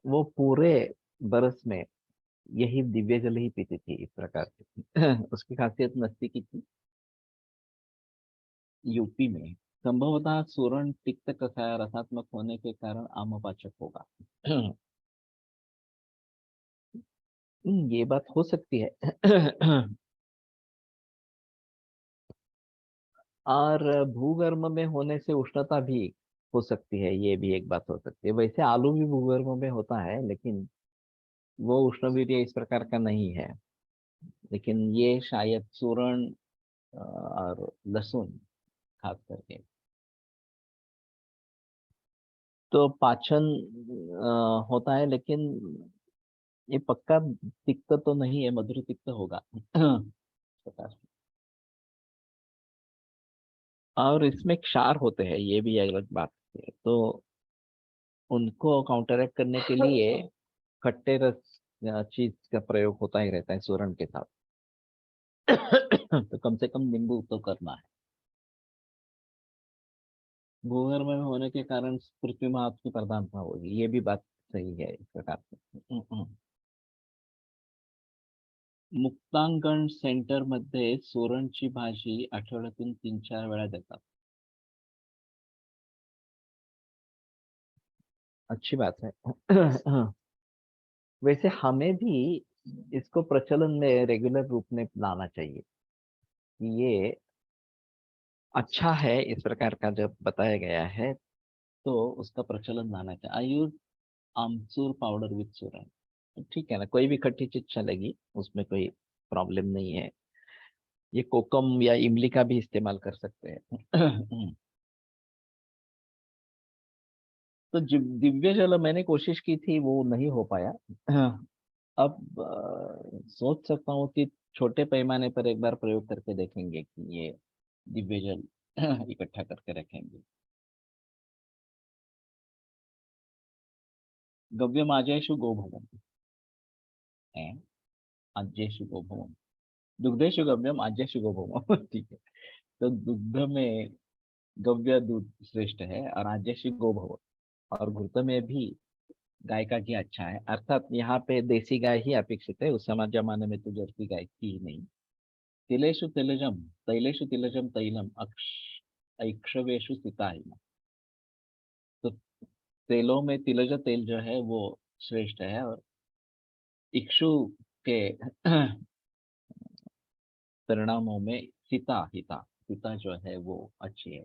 वो पूरे बरस में यही दिव्य जल ही पीती थी इस प्रकार से। उसकी खासियत मस्ती की थी। यूपी में संभवतः सूरण तिक्त कषाय रसात्मक होने के कारण आमपाचक होगा। ये बात हो सकती है। और भूगर्भ में होने से उष्णता भी हो सकती है, ये भी एक बात हो सकती है। वैसे आलू भी भूगर्भ में होता है, लेकिन वो उष्णवीर्य इस प्रकार का नहीं है। लेकिन ये शायद सूरण और लहसुन खास करके, तो पाचन होता है, लेकिन ये पक्का तिक्त तो नहीं है, मधुर तिक्त होगा। प्रकाश। और इसमें क्षार होते हैं, ये भी अलग बात है। तो उनको काउंटरैक्ट करने के लिए खट्टे रस चीज का प्रयोग होता ही रहता है सूरण के साथ। तो कम से कम नींबू तो करना है। भूगर्भ में होने के कारण पृथ्वी में आपकी प्रधानता होगी, ये भी बात सही है इस प्रकार से। मुक्तांगण सेंटर मध्ये सोरणची भाजी आठवड्यातून 3-4 वेळा देतात। अच्छी बात है। वैसे हमें भी इसको प्रचलन में रेगुलर रूप में लाना चाहिए। ये अच्छा है इस प्रकार का जब बताया गया है, तो उसका प्रचलन लाना चाहिए। आई यूज आमचूर पाउडर विथ सूरन। ठीक है ना, कोई भी खट्टी चीज चलेगी, उसमें कोई प्रॉब्लम नहीं है। ये कोकम या इमली का भी इस्तेमाल कर सकते हैं। तो दिव्य जल मैंने कोशिश की थी, वो नहीं हो पाया। अब सोच सकता हूँ कि छोटे पैमाने पर एक बार प्रयोग करके देखेंगे कि ये दिव्य जल इकट्ठा करके रखेंगे। गव्यमाजेषु गोभवम है, आज्येषु गोभवम, दुग्धेषु गव्यम आज्येषु गोभवम। ठीक है। तो दुग्ध में गव्य दूध श्रेष्ठ है, और आज्येषु गोभव, और घृत में भी गाय का घी अच्छा है। अर्थात यहाँ पे देसी गाय ही अपेक्षित है, उस समय जमाने में तो जर्सी गाय थी ही नहीं। तिलेषु तिलजम, तैलेषु तिलजम तैलम, ऐक्षवेषु सिताहिम। तो तेलों में तिलज तेल जो है वो श्रेष्ठ है, और इक्षु के परिणामों में सीता हिता, सीता जो है वो अच्छी है।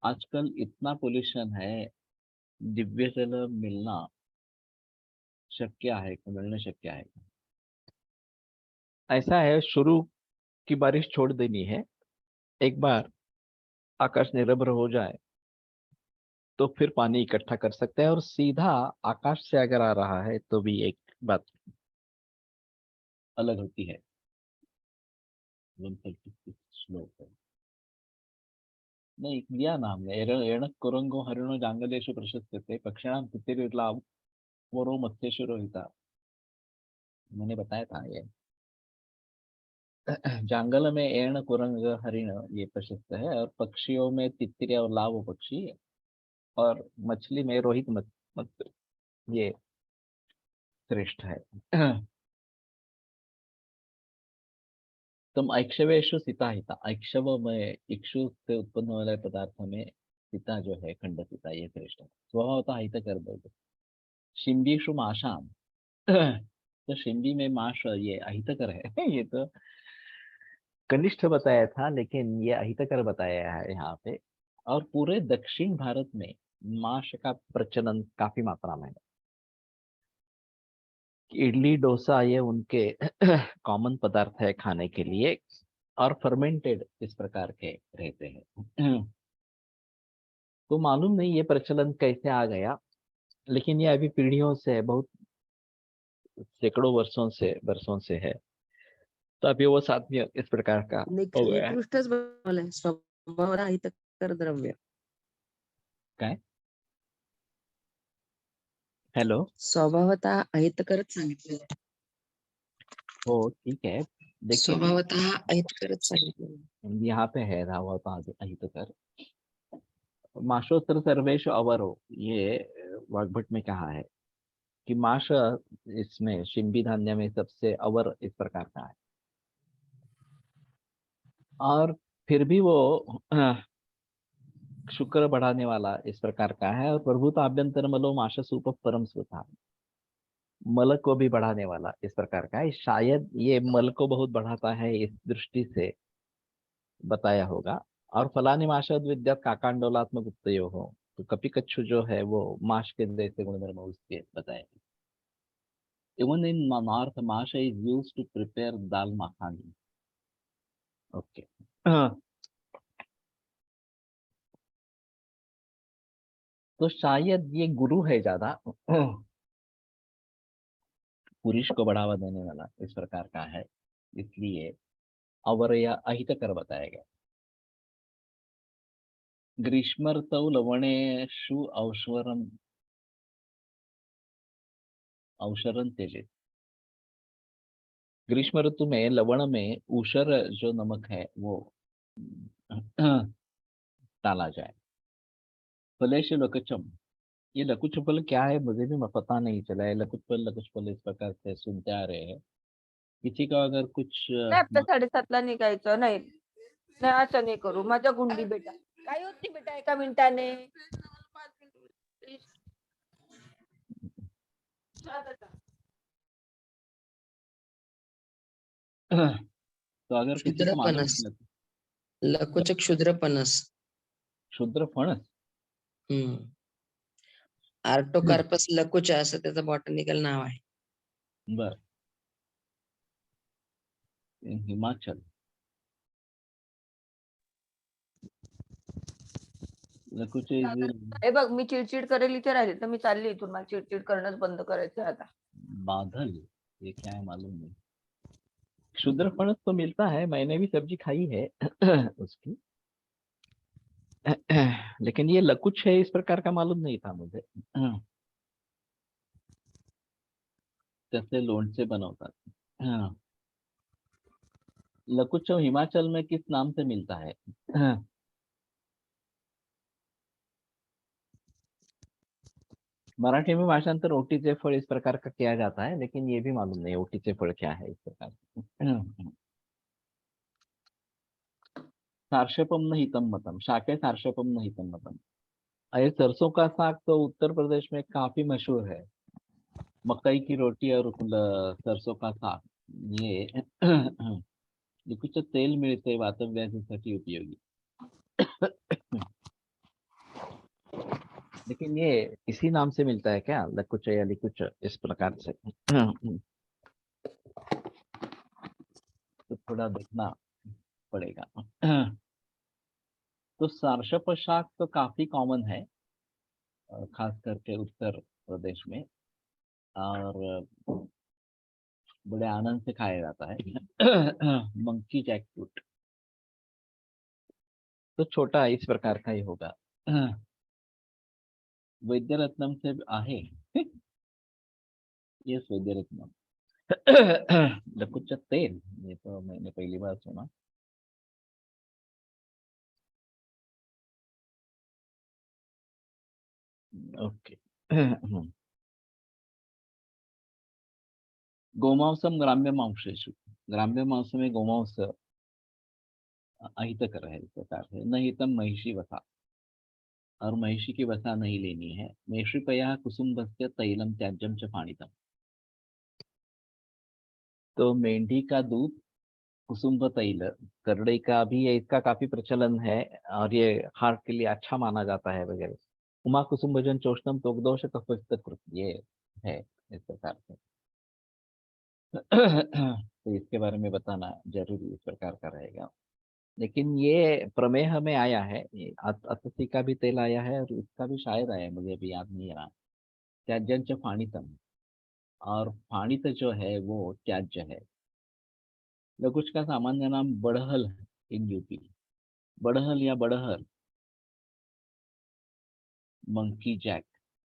आजकल इतना पोल्यूशन है, दिव्य जल मिलना शक्य है, मिलना शक्य है। ऐसा है, शुरू की बारिश छोड़ देनी है। एक बार आकाश निर्भर हो जाए, तो फिर पानी इकट्ठा कर सकते हैं। और सीधा आकाश से अगर आ रहा है तो भी एक बात अलग होती है। 136 श्लोक है। नहीं, दिया ना हमने। एण कुरंगो हरिणो जांगलेशु प्रशस्यते पक्षिणाम तिथिर्लाभ वरो मत्स्येषु रोहिता। मैंने बताया था ये। जंगल में एण कुरंग हरिण ये प्रशस्त है, और पक्षियों में तितरी और लाव पक्षी, और मछली में रोहित मत्स्य ये श्रेष्ठ है। तुम ऐक्षवेशु सीता हिता, ऐक्षव में इक्षु से उत्पन्न वाले पदार्थ में सीता जो है, खंड सीता, ये श्रेष्ठ है। स्वभावतः हित कर दो। शिंबीषु माशाम। तो शिंबी में माश ये अहितकर है। ये तो कनिष्ठ बताया था, लेकिन ये अहितकर बताया है यहाँ पे। और पूरे दक्षिण भारत में माश का प्रचलन काफी मात्रा में है। इडली डोसा ये उनके कॉमन पदार्थ है खाने के लिए, और फर्मेंटेड इस प्रकार के रहते हैं। तो मालूम नहीं ये प्रचलन कैसे आ गया, लेकिन ये अभी पीढ़ियों से, बहुत सैकड़ों वर्षों से है। तो अभी वो सात्म्य इस प्रकार का हो गया है। निकृष्टच बनवलंय स्वभाव अहितकर द्रव्य. काय? हेलो। स्वभावतः अहितकरच सांगितलेलं आहे. हो ठीक है, देखिए स्वभावतः अहितकरच सांगितलेलं आहे. यहाँ पे है धावा अहितकर। माशोत्तर सर्वेश अवरो, ये वाग्भट में कहा है। कि माश इसमें शिंबी धान्य में सबसे अवर इस प्रकार का है, और फिर भी वो शुक्र बढ़ाने वाला इस प्रकार का है, और प्रभुता आभ्यंतर मलो माश सूप परम स्वथा, मल को भी बढ़ाने वाला इस प्रकार का है। शायद ये मल को बहुत बढ़ाता है इस दृष्टि से बताया होगा। और फलानी माशद विद्या काकांडोलात्मक उपतयो हो, तो कपि कच्छु जो है वो माश के जैसे गुणधर्म उसके बताए। Even in north maash is used to prepare dal makhani. Okay. तो शायद ये गुरु है ज्यादा पुरुष को बढ़ावा देने वाला इस प्रकार का है, इसलिए अवर या अहितकर बताया गया। ग्रीष्मर्तौ लवणेषु औषरन तेजित। ग्रीष्म ऋतु में लवण में ऊषर जो नमक है वो डाला जाए। फलेश लकुचम, ये लकुच फल क्या है मुझे भी पता नहीं चला है। लकुच फल इस प्रकार से सुनते आ रहे हैं। किसी का अगर कुछ नाही आपल्या 7:30ला निघायचं नाही नाही असं नाही करू माझ्या गुंडी बेटा काय होती बेटा एका मिनिटाने तो अगर किसी को मालूम क्षुद्रपणस, लकुच क्षुद्रपणस. क्षुद्र फणस, आर्टोकार्पस लकुचा असं त्याचं बॉटनिकल नाव आहे. बर, हिमाचल लकुच हे बघ मी चिडचिड करेल इथे राहिले तर मी चालली इथून मला चिडचिड करणंच बंद करायचं आहे आता बादल, ये क्या है मालूम नहीं। क्षुद्र फणस तो मिलता है, मैंने भी सब्जी खाई है उसकी, लेकिन ये लकुच है इस प्रकार का मालूम नहीं था मुझे। कैसे लोणचे बनवतात। हाँ, लकुच हिमाचल में किस नाम से मिलता है। मराठी में भाषांतर ओटीचे फळ इस प्रकार का किया जाता है, लेकिन ये भी मालूम नहीं ओटीचे फळ क्या है इस प्रकार। सार्शपम न हितम मतम, शाके सार्शपम न हितम मतम। ये सरसों का साग तो उत्तर प्रदेश में काफी मशहूर है। मकई की रोटी और सरसों का साग, ये लिकुच तेल मिळते वातव्याधीसाठी उपयोगी। लेकिन ये इसी नाम से मिलता है क्या, लकुच या लिकुच इस प्रकार से। तो थोड़ा देखना पड़ेगा। तो सार्शप शाक तो काफी कॉमन है, खास करके उत्तर प्रदेश में, और बड़े आनंद से खाया जाता है। मंकी जैकफ्रूट तो छोटा इस प्रकार का ही होगा। वैद्य रत्नम से आहे। यस, वैद्य रत्नम। लकुच तेल, ये तो मैंने पहली बार सुना। ओके। गोमांसम ग्राम्य मांसेषु, ग्राम्य मांस में गोमांस अहितकर है इस प्रकार से। न हितम महिषी वसा, और महिषी की वसा नहीं लेनी है। मेषिपया कुसुम्भस्य तैलम त्याज्यम च पाणितम। तो मेंढी का दूध, कुसुम्भ तैल, करड़ई का भी है, इसका काफी प्रचलन है, और ये हार्ट के लिए अच्छा माना जाता है वगैरह। उमा कुसुम भजन चोष्णम तोगदोष कफस्तकृत, ये है इस प्रकार से। तो इसके बारे में बताना जरूरी इस प्रकार का रहेगा। लेकिन ये प्रमेह में आया है, ये अतसी का भी तेल आया है, और इसका भी शायद आया है, मुझे अभी याद नहीं रहा। त्याज्यंच फाणितम, और फाणित जो है वो त्याज्य है। लघुच का सामान्य नाम बड़हल इन यूपी। बड़हल या बड़हर, मंकी जैक,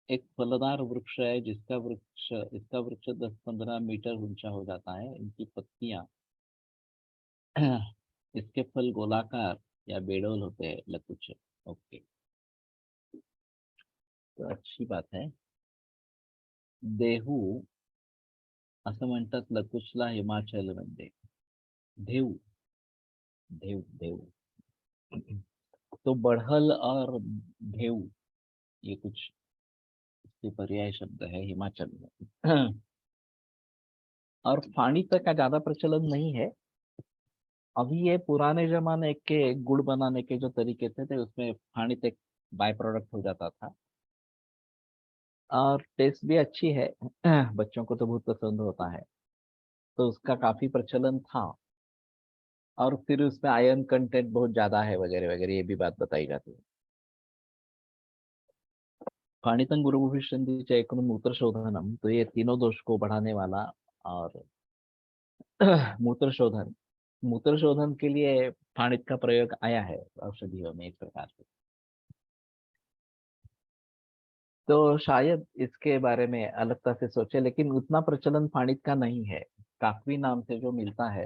एक फलदार वृक्ष है इसका वृक्ष 10-15 मीटर ऊंचा हो जाता है। इनकी पत्तियां इसके फल गोलाकार या बेडोल होते हैं, लकुच। ओके, तो अच्छी बात है। देहू असं म्हणतात लकुशला हिमाचलमध्ये. देव देव देव तो बढ़ल और देव, ये कुछ इसके पर्याय शब्द है हिमाचल में। और फानी तक का ज्यादा प्रचलन नहीं है अभी। ये पुराने जमाने के गुड़ बनाने के जो तरीके थे उसमें फानी तक बाय प्रोडक्ट हो जाता था और टेस्ट भी अच्छी है। बच्चों को तो बहुत पसंद होता है, तो उसका काफी प्रचलन था। और फिर उसमें आयरन कंटेंट बहुत ज्यादा है वगैरह वगैरह, ये भी बात बताई जाती है। फाणितं गुरुभिषन्धि एकूण मूत्रशोधनम, तो ये तीनों दोष को बढ़ाने वाला। और मूत्रशोधन मूत्रशोधन के लिए फाणित का प्रयोग आया है औषधियों में एक प्रकार से। तो शायद इसके बारे में अलगता से सोचे, लेकिन उतना प्रचलन फाणित का नहीं है। काकवी नाम से जो मिलता है,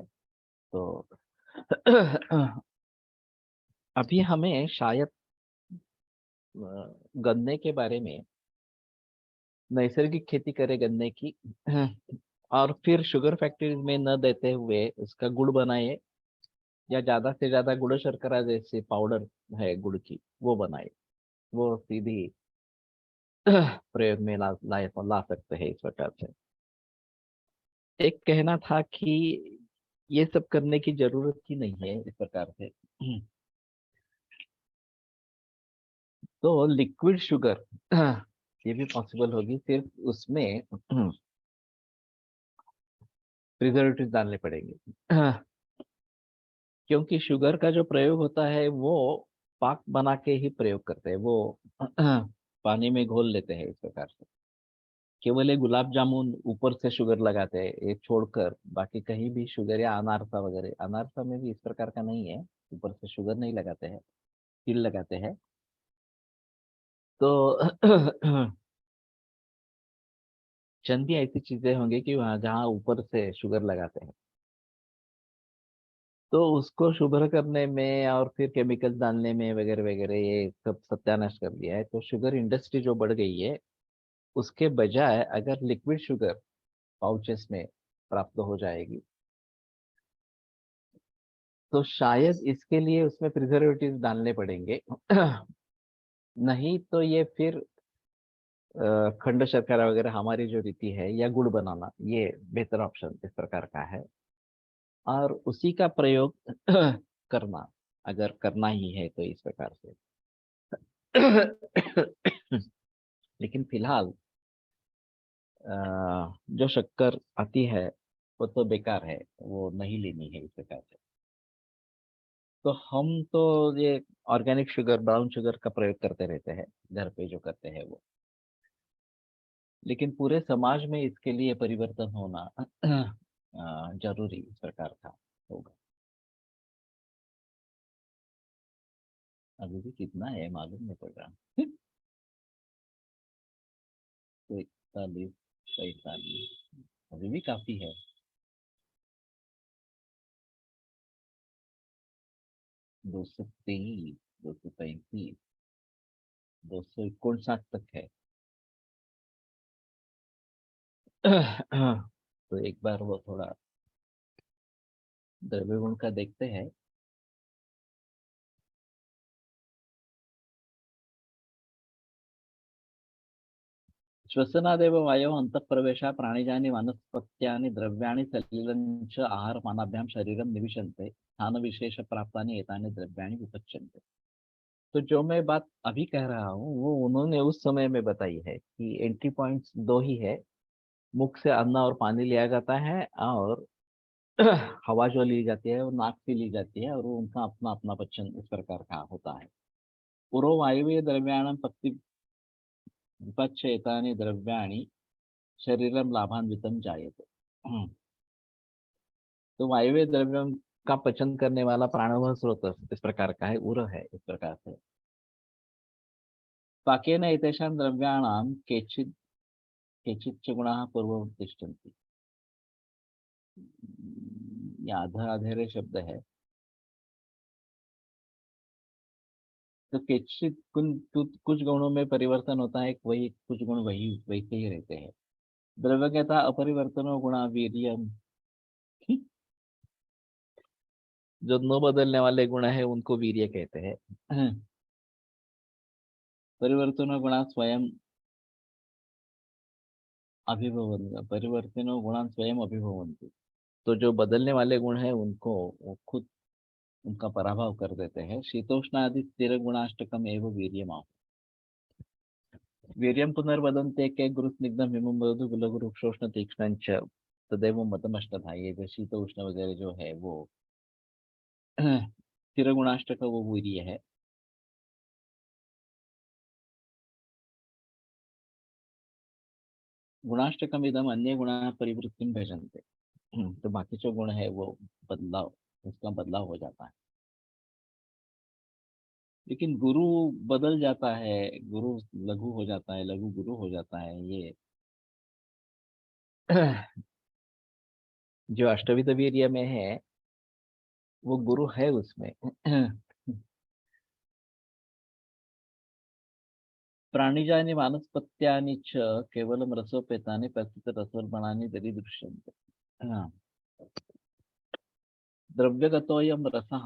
तो अभी हमें शायद गन्ने के बारे में, नैसर्गिक खेती करे गन्ने की और फिर शुगर फैक्ट्रीज में न देते हुए उसका गुड़ बनाए, या ज्यादा से ज्यादा गुड़ शर्करा जैसे पाउडर है गुड़ की वो बनाए, वो सीधी प्रयोग में ला सकते हैं इस प्रकार से। एक कहना था कि ये सब करने की जरूरत ही नहीं है इस प्रकार से। तो लिक्विड शुगर ये भी पॉसिबल होगी, सिर्फ उसमें प्रिजर्वेटिव डालने पड़ेंगे। क्योंकि शुगर का जो प्रयोग होता है वो पाक बना के ही प्रयोग करते हैं, वो पानी में घोल लेते हैं इस प्रकार से। केवल ये गुलाब जामुन ऊपर से शुगर लगाते हैं, ये छोड़कर बाकी कहीं भी शुगर, या अनारसा वगैरह, अनारसा में भी इस प्रकार का नहीं है, ऊपर से शुगर नहीं लगाते हैं, तिल लगाते हैं। तो चंद भी ऐसी चीजें होंगी कि वहां जहाँ ऊपर से शुगर लगाते हैं, तो उसको शुभ्र करने में और फिर केमिकल डालने में वगैरह वगैरह, ये सब सत्यानाश कर दिया है। तो शुगर इंडस्ट्री जो बढ़ गई है, उसके बजाय अगर लिक्विड शुगर पाउचेस में प्राप्त हो जाएगी, तो शायद इसके लिए उसमें प्रिजर्वेटिव डालने पड़ेंगे। नहीं तो ये फिर खंड शर्करा वगैरह हमारी जो रीति है, या गुड़ बनाना, ये बेहतर ऑप्शन इस प्रकार का है। और उसी का प्रयोग करना, अगर करना ही है तो इस प्रकार से। लेकिन फिलहाल जो शक्कर आती है वो तो बेकार है, वो नहीं लेनी है इस प्रकार से। तो हम तो ये ऑर्गेनिक शुगर, ब्राउन शुगर का प्रयोग करते रहते हैं घर पे जो करते हैं वो। लेकिन पूरे समाज में इसके लिए परिवर्तन होना जरूरी इस प्रकार का होगा। अभी भी कितना है मालूम नहीं पड़ रहा। तो 41, 45, अभी भी काफी है। 223, 235, 259 तक है। तो एक बार वो थोड़ा द्रव्य गुण का देखते हैं। श्वसनादेव वायो अंतःप्रवेशा प्राणिजानि वनस्पत्यानि द्रव्याणि सलिलं आहारपानाभ्याम शरीरम निविशन्ते स्थान विशेष प्राप्तानि एतानि द्रव्याणि विपच्यन्ते। तो जो मैं बात अभी कह रहा हूँ वो उन्होंने उस समय में बताई है कि एंट्री पॉइंट्स दो ही है। मुख से अन्न और पानी लिया जाता है, और हवा जो ली जाती है वो नाक से ली जाती है, और वो उनका अपना अपना पचन इस प्रकार का होता है। पूर्व वायवीय द्रव्याणां पक्ति विपच्येतानि द्रव्याणि शरीरम लाभान्वितम जायते। तो वायवीय द्रव्यों का पचन करने वाला प्राणवह स्रोत इस प्रकार का है, उर है इस प्रकार से। पाकेन एतेषां द्रव्याणां केचित् केचिच्च गुणाः पूर्वोत्तिष्ठन्ति। ये आधा अधेरे शब्द है। तो केचित कुछ गुणों में परिवर्तन होता है, वही कुछ गुण वही वैसे ही रहते हैं। द्रव्यज्ञता अपरिवर्तनो गुणा वीर्यम। जो न बदलने वाले गुण है उनको वीर्य कहते हैं। परिवर्तनो गुणा स्वयं अभिभवन्ति, परिवर्तनो गुणा स्वयं अभिभवन्ति। तो जो बदलने वाले गुण है उनको वो खुद उनका पराभव कर देते हैं। शीतोष्णादि स्थिर गुणाष्टकम एवं वीर्यम। वीर्यम पुनर्वदन्ते के गुरु स्निग्धम हिमम मृदु लघु रुक्षोष्ण तीक्ष्णञ्च तदेव मतमष्टधा। ये जो शीत उष्ण वगैरह जो है वो स्थिर गुणाष्टक वो वीर्य है। गुणाष्टकम इदम अन्य गुणा परिवृत्तिम भजन्ते। तो बाकी जो गुण है वो बदलाव, उसका बदलाव हो जाता है। लेकिन गुरु बदल जाता है, गुरु लघु हो जाता है, लघु गुरु हो जाता है। ये जो अष्टविध वीर्य में है वो गुरु है उसमें। प्राणिजानि वानस्पत्यानि च केवलं रसोपेतानि प्रथित रसोर्बणानि दरीदृश्यन्ते। हाँ। द्रव्यगतोऽयं रसः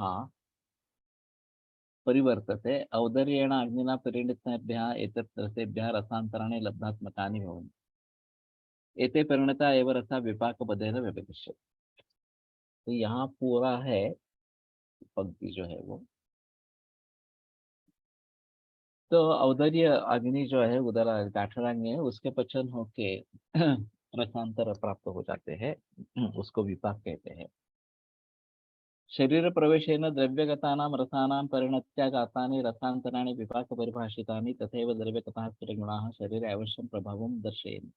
परिवर्तते औदर्येण अग्निना परिणितेभ्यः एतत् रसेभ्यः रसान्तराणि लब्धात्मकानि भवन्ति। एते परिणता एव रसा विपाकपदेन व्यपतिष्यते। तो यहाँ पूरा है पंक्ति जो है वो। तो औदर्य अग्नि जो है उधर गाठराग्नि है, उसके पचन होके रसांतर प्राप्त हो जाते हैं, उसको विपाक कहते हैं। शरीर प्रवेशेन द्रव्यगतानां रसानां परिणत्या जातानि रसान्तराणि विपाक परिभाषितानि तथैव द्रव्यगताः स्थिरगुणाः शरीरे अवश्यं प्रभावं दर्शयन्ति।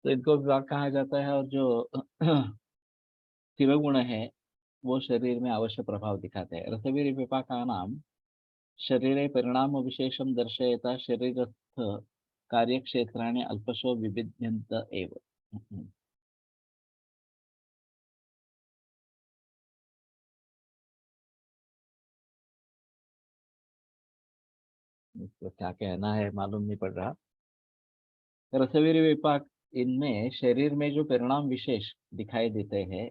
तो इनको विपाक कहा जाता है, और जो स्थिर गुण है वो शरीर में अवश्य प्रभाव दिखाते हैं। रसवीर विपाकानां शरीरे परिणाम विशेषं दर्शयता शरीरस्थ कार्यक्षेत्राणि अल्पशो विभिद्यन्त एव। इसको क्या कहना है मालूम नहीं पड़ रहा। रसवीर विपाक, इनमें शरीर में जो परिणाम विशेष दिखाई देते हैं,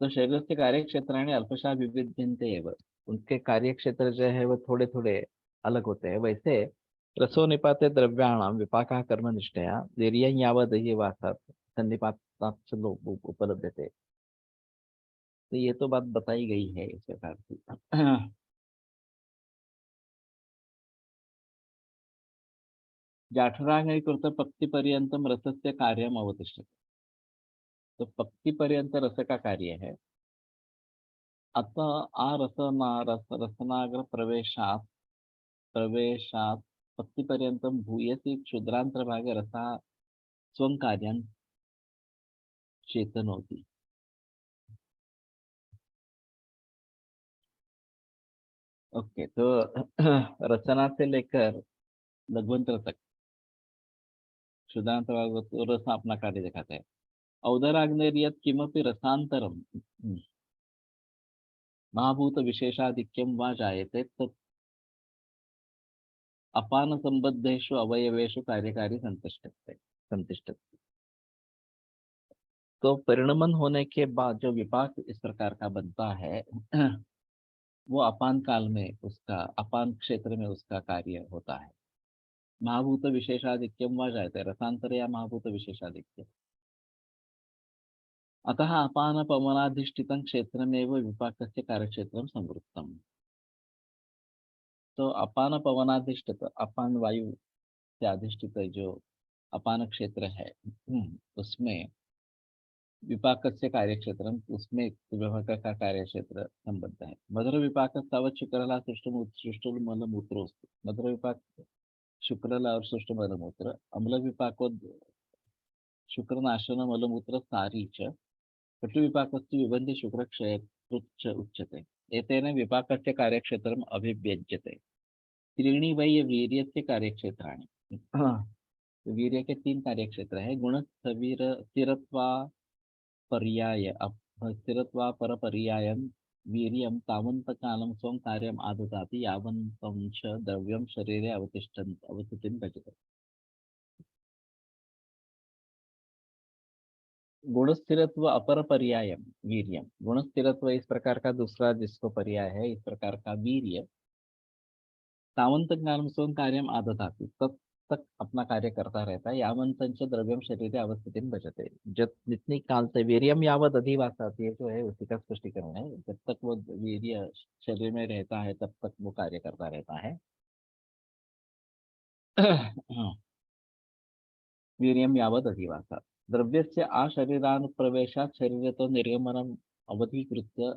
तो शरीर के कार्य क्षेत्राणि अल्पशा विभिद्यन्ते एव। उनके कार्य क्षेत्र जो है वो थोड़े थोड़े अलग होते हैं। वैसे रसो निपाते द्रव्याणां विपाकः कर्मनिष्ठया वीर्यं यावद् ये वासात् सन्निपातात् च उपलभ्यते। तो ये तो बात बताई गई है इस प्रकार की। जाठराग्नि कृत पक्ति पर्यंतम रसस्य कार्यम अवतिष्ठते। तो पक्ति पर्यंत रस का कार्य है। अतः आ रसनाग्र प्रवेशात् पक्ति पर्यंतम भूयसी क्षुद्रांतर्भागे रसा स्वं कार्यं चेतनोति। ओके, तो रचना से लेकर लघुवंतर तक क्षुद्रांतर्भाग तो रस अपना कार्य दिखाता है। औदराग्नेर्यत् किमपि रसांतरम महाभूत विशेषाधिक्यम वा जायते तत् अपान संबद्धेषु अवयवेषु कार्यकारी संतिष्ठते। तो परिणमन होने के बाद जो विपाक इस प्रकार का बनता है, वो अपान काल में उसका, अपान क्षेत्र में उसका कार्य होता है। महाभूत विशेषाधिक्यम वा जायते, रसांतर या महाभूत विशेषाधिक्य। अतः अपान पवनाधिष्ठितं क्षेत्रमेव विपाकस्य कार्यक्षेत्रं संवृत्तम्। तो अपान पवनाधिष्ठित, अपान वायु से अधिष्ठित जो अपान क्षेत्र है, उसमें विपाकस्य कार्यक्षेत्र, उसमें विभाग का कार्यक्षेत्र संबद्ध है। मधुर विपाक तावत् शुक्रला सृष्टि मलमूत्रोस्तु। मधुर विपाक शुक्रला और सृष्ट मलमूत्र, अम्ल विपाको शुक्रनाशन मलमूत्र सारी च, कटु विपाकस्य विबंधि शुक्रक्षय उच्यते। एतेन विपाकस्य कार्यक्षेत्रम् अभिव्यज्यते। त्रीणि वै वीर्यस्य कार्यक्षेत्राणि। वीर्य के तीन कार्यक्षेत्र है। गुण स्थिरत्वा पर्याय स्थिरत्वा पर पर्यायं वीर्यं तावन्तकालं स्वं कार्यम् आददाति यावन्तं च द्रव्यं शरीरे अवतिष्ठन् अवतिष्ठन् भजते। गुणस्थिरत्व अपर पर्यायम वीर्यम। गुणस्थिरत्व इस प्रकार का दूसरा जिसको पर्याय है, इस प्रकार का वीर्य तावंत ज्ञानसोन कार्यम आदधाति, तब तक अपना कार्य करता रहता है। यावंतंच द्रव्यम शरीर अवस्थितिम भजते, जब जितनी काल से वीर्यम यावत अधिवासाती है जो है उसी का स्पष्टीकरण है। जब तक वो वीर्य शरीर में रहता है तब तक वो कार्य करता रहता है। वीर्यम यावत अधिवासा द्रव्यस्य आशरीरानुप्रवेशात् शरीरतो निर्गमनम अवधिकृत्य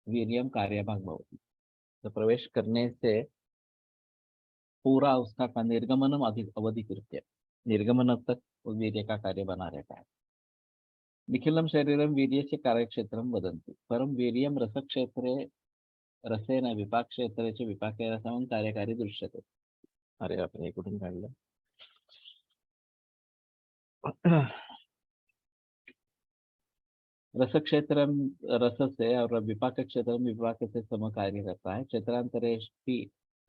वीर्यम कार्यभाग भवति। तो प्रवेश करने से पूरा उसका का निर्गमनम अधिक अवधिकृत्य, निर्गमन तक वो वीर्य का कार्य बना रहता है। निखिलम शरीरम वीर्य से कार्यक्षेत्रम वदन्ति, परम वीर्यम रसक्षेत्रे रसेन विपाक क्षेत्रे विपाके रसम कार्यकारी दृश्यते। अरे बापरे, कुठून काढलं? रस क्षेत्र रस से और विपाक क्षेत्र विपाक से सम कार्य करता है। क्षेत्रांतरे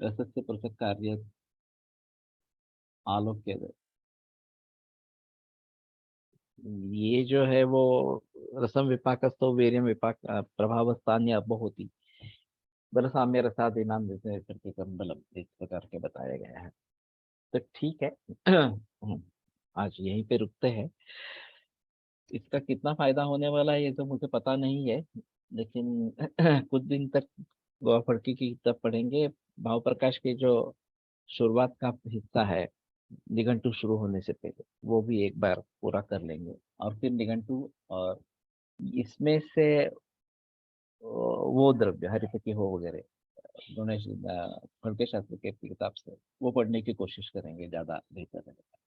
रस से पृथक कार्य आलोक्य। ये जो है वो रसम विपाकस्थो वीर्यम विपाक प्रभाव स्थान्य होती बल साम्य रसादीनाम जैसे करके बलम इस प्रकार के बताया गया है। तो ठीक है। आज यहीं पे रुकते हैं। इसका कितना फायदा होने वाला है ये तो मुझे पता नहीं है, लेकिन कुछ दिन तक गोवा फड़की की किताब पढ़ेंगे। भाव प्रकाश के जो शुरुआत का हिस्सा है निघंटू शुरू होने से पहले वो भी एक बार पूरा कर लेंगे, और फिर निघंटू और इसमें से वो द्रव्य हरिपति हो वगैरह गणेश फड़के शास्त्र के किताब से वो पढ़ने की कोशिश करेंगे, ज्यादा बेहतर रहेगा।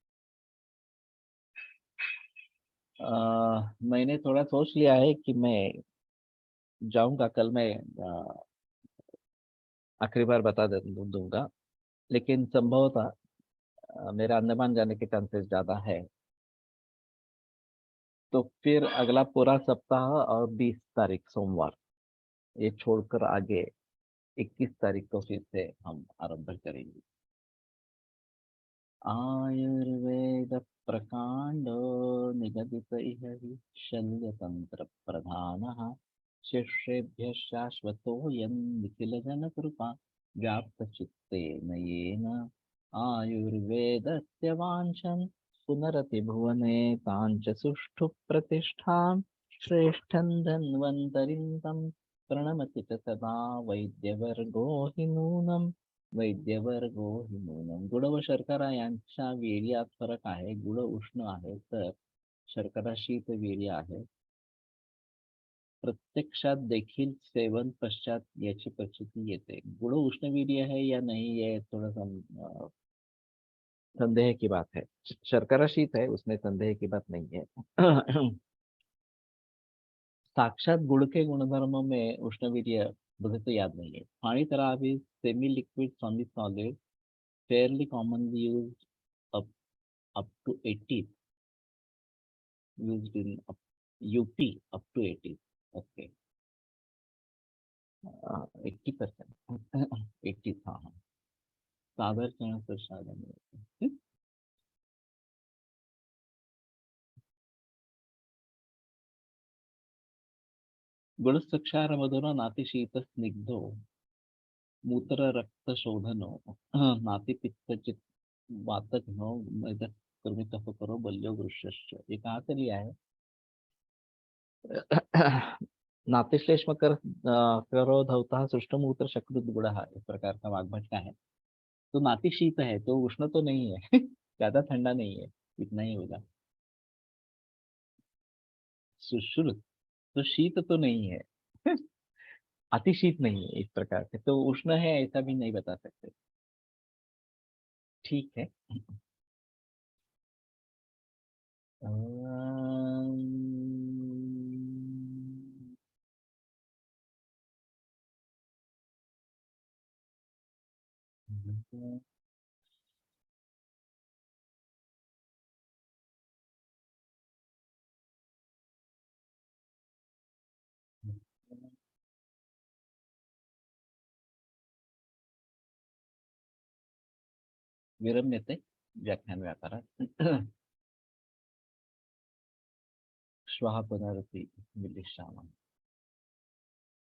मैंने थोड़ा सोच लिया है कि मैं जाऊंगा कल। मैं आखिरी बार बता दूंगा, लेकिन संभवतः मेरा अंडमान जाने के चांसेस ज्यादा है। तो फिर अगला पूरा सप्ताह और 20 तारीख सोमवार ये छोड़कर आगे 21 तारीख को फिर से हम आरंभ करेंगे। आयुर्वेद प्रकांड निगदित इह हि शल्यतंत्र प्रधानः शिष्येभ्यः शाश्वतोऽयं निखिलजनकृपा व्याप्तचित्तेन येन आयुर्वेदस्य वाञ्छन् पुनरतिभुवने ताञ्च सुष्ठु प्रतिष्ठां श्रेष्ठं धन्वन्तरिं तं प्रणमति च सदा वैद्यवर्गो हि नूनम् वैद्यवर्गो हि नूनम। गुड व शर्करा यांच्या वीर्यात फरक आहे। गुड उष्ण आहे तर शर्करा शीत वीर्य आहे। प्रत्यक्षात देखील सेवन पश्चात याची प्रचिती येते। गुड उष्ण वीर्य है या नहीं, ये थोड़ा सा संदेह की बात है। शर्करा शीत है, उसमें संदेह की बात नहीं है। साक्षात गुड़ के गुणधर्म में उष्णवीर्य मुझे तो याद नहीं है। पानी तरह भी semi liquid solid solid fairly commonly used up up to 80 used in UP up to 80. Okay. 80%. 80 हाँ हाँ। सादर चरण प्रसाद गुणसक्षार मधुर नातिशीत स्निग्धो मूत्र रक्त शोधनो नाति पित्त वातघ्नो मेदक कृमित करो बल्यो वृक्षश्च। ये कहाँ से लिया है? नातिश्लेष्म करो धवता सृष्टमूत्र शक्रु गुड़ा, इस प्रकार का वाग्भट का है। तो नाति शीत है तो उष्ण तो नहीं है। ज्यादा ठंडा नहीं है, इतना ही होगा। सुश्रुत तो शीत तो नहीं है। अतिशीत नहीं है, इस प्रकार से तो उष्ण है ऐसा भी नहीं बता सकते। ठीक है। विरम्यते व्याख्यान व्यापारात्। श्वः पुनरपि मिलिष्यामः।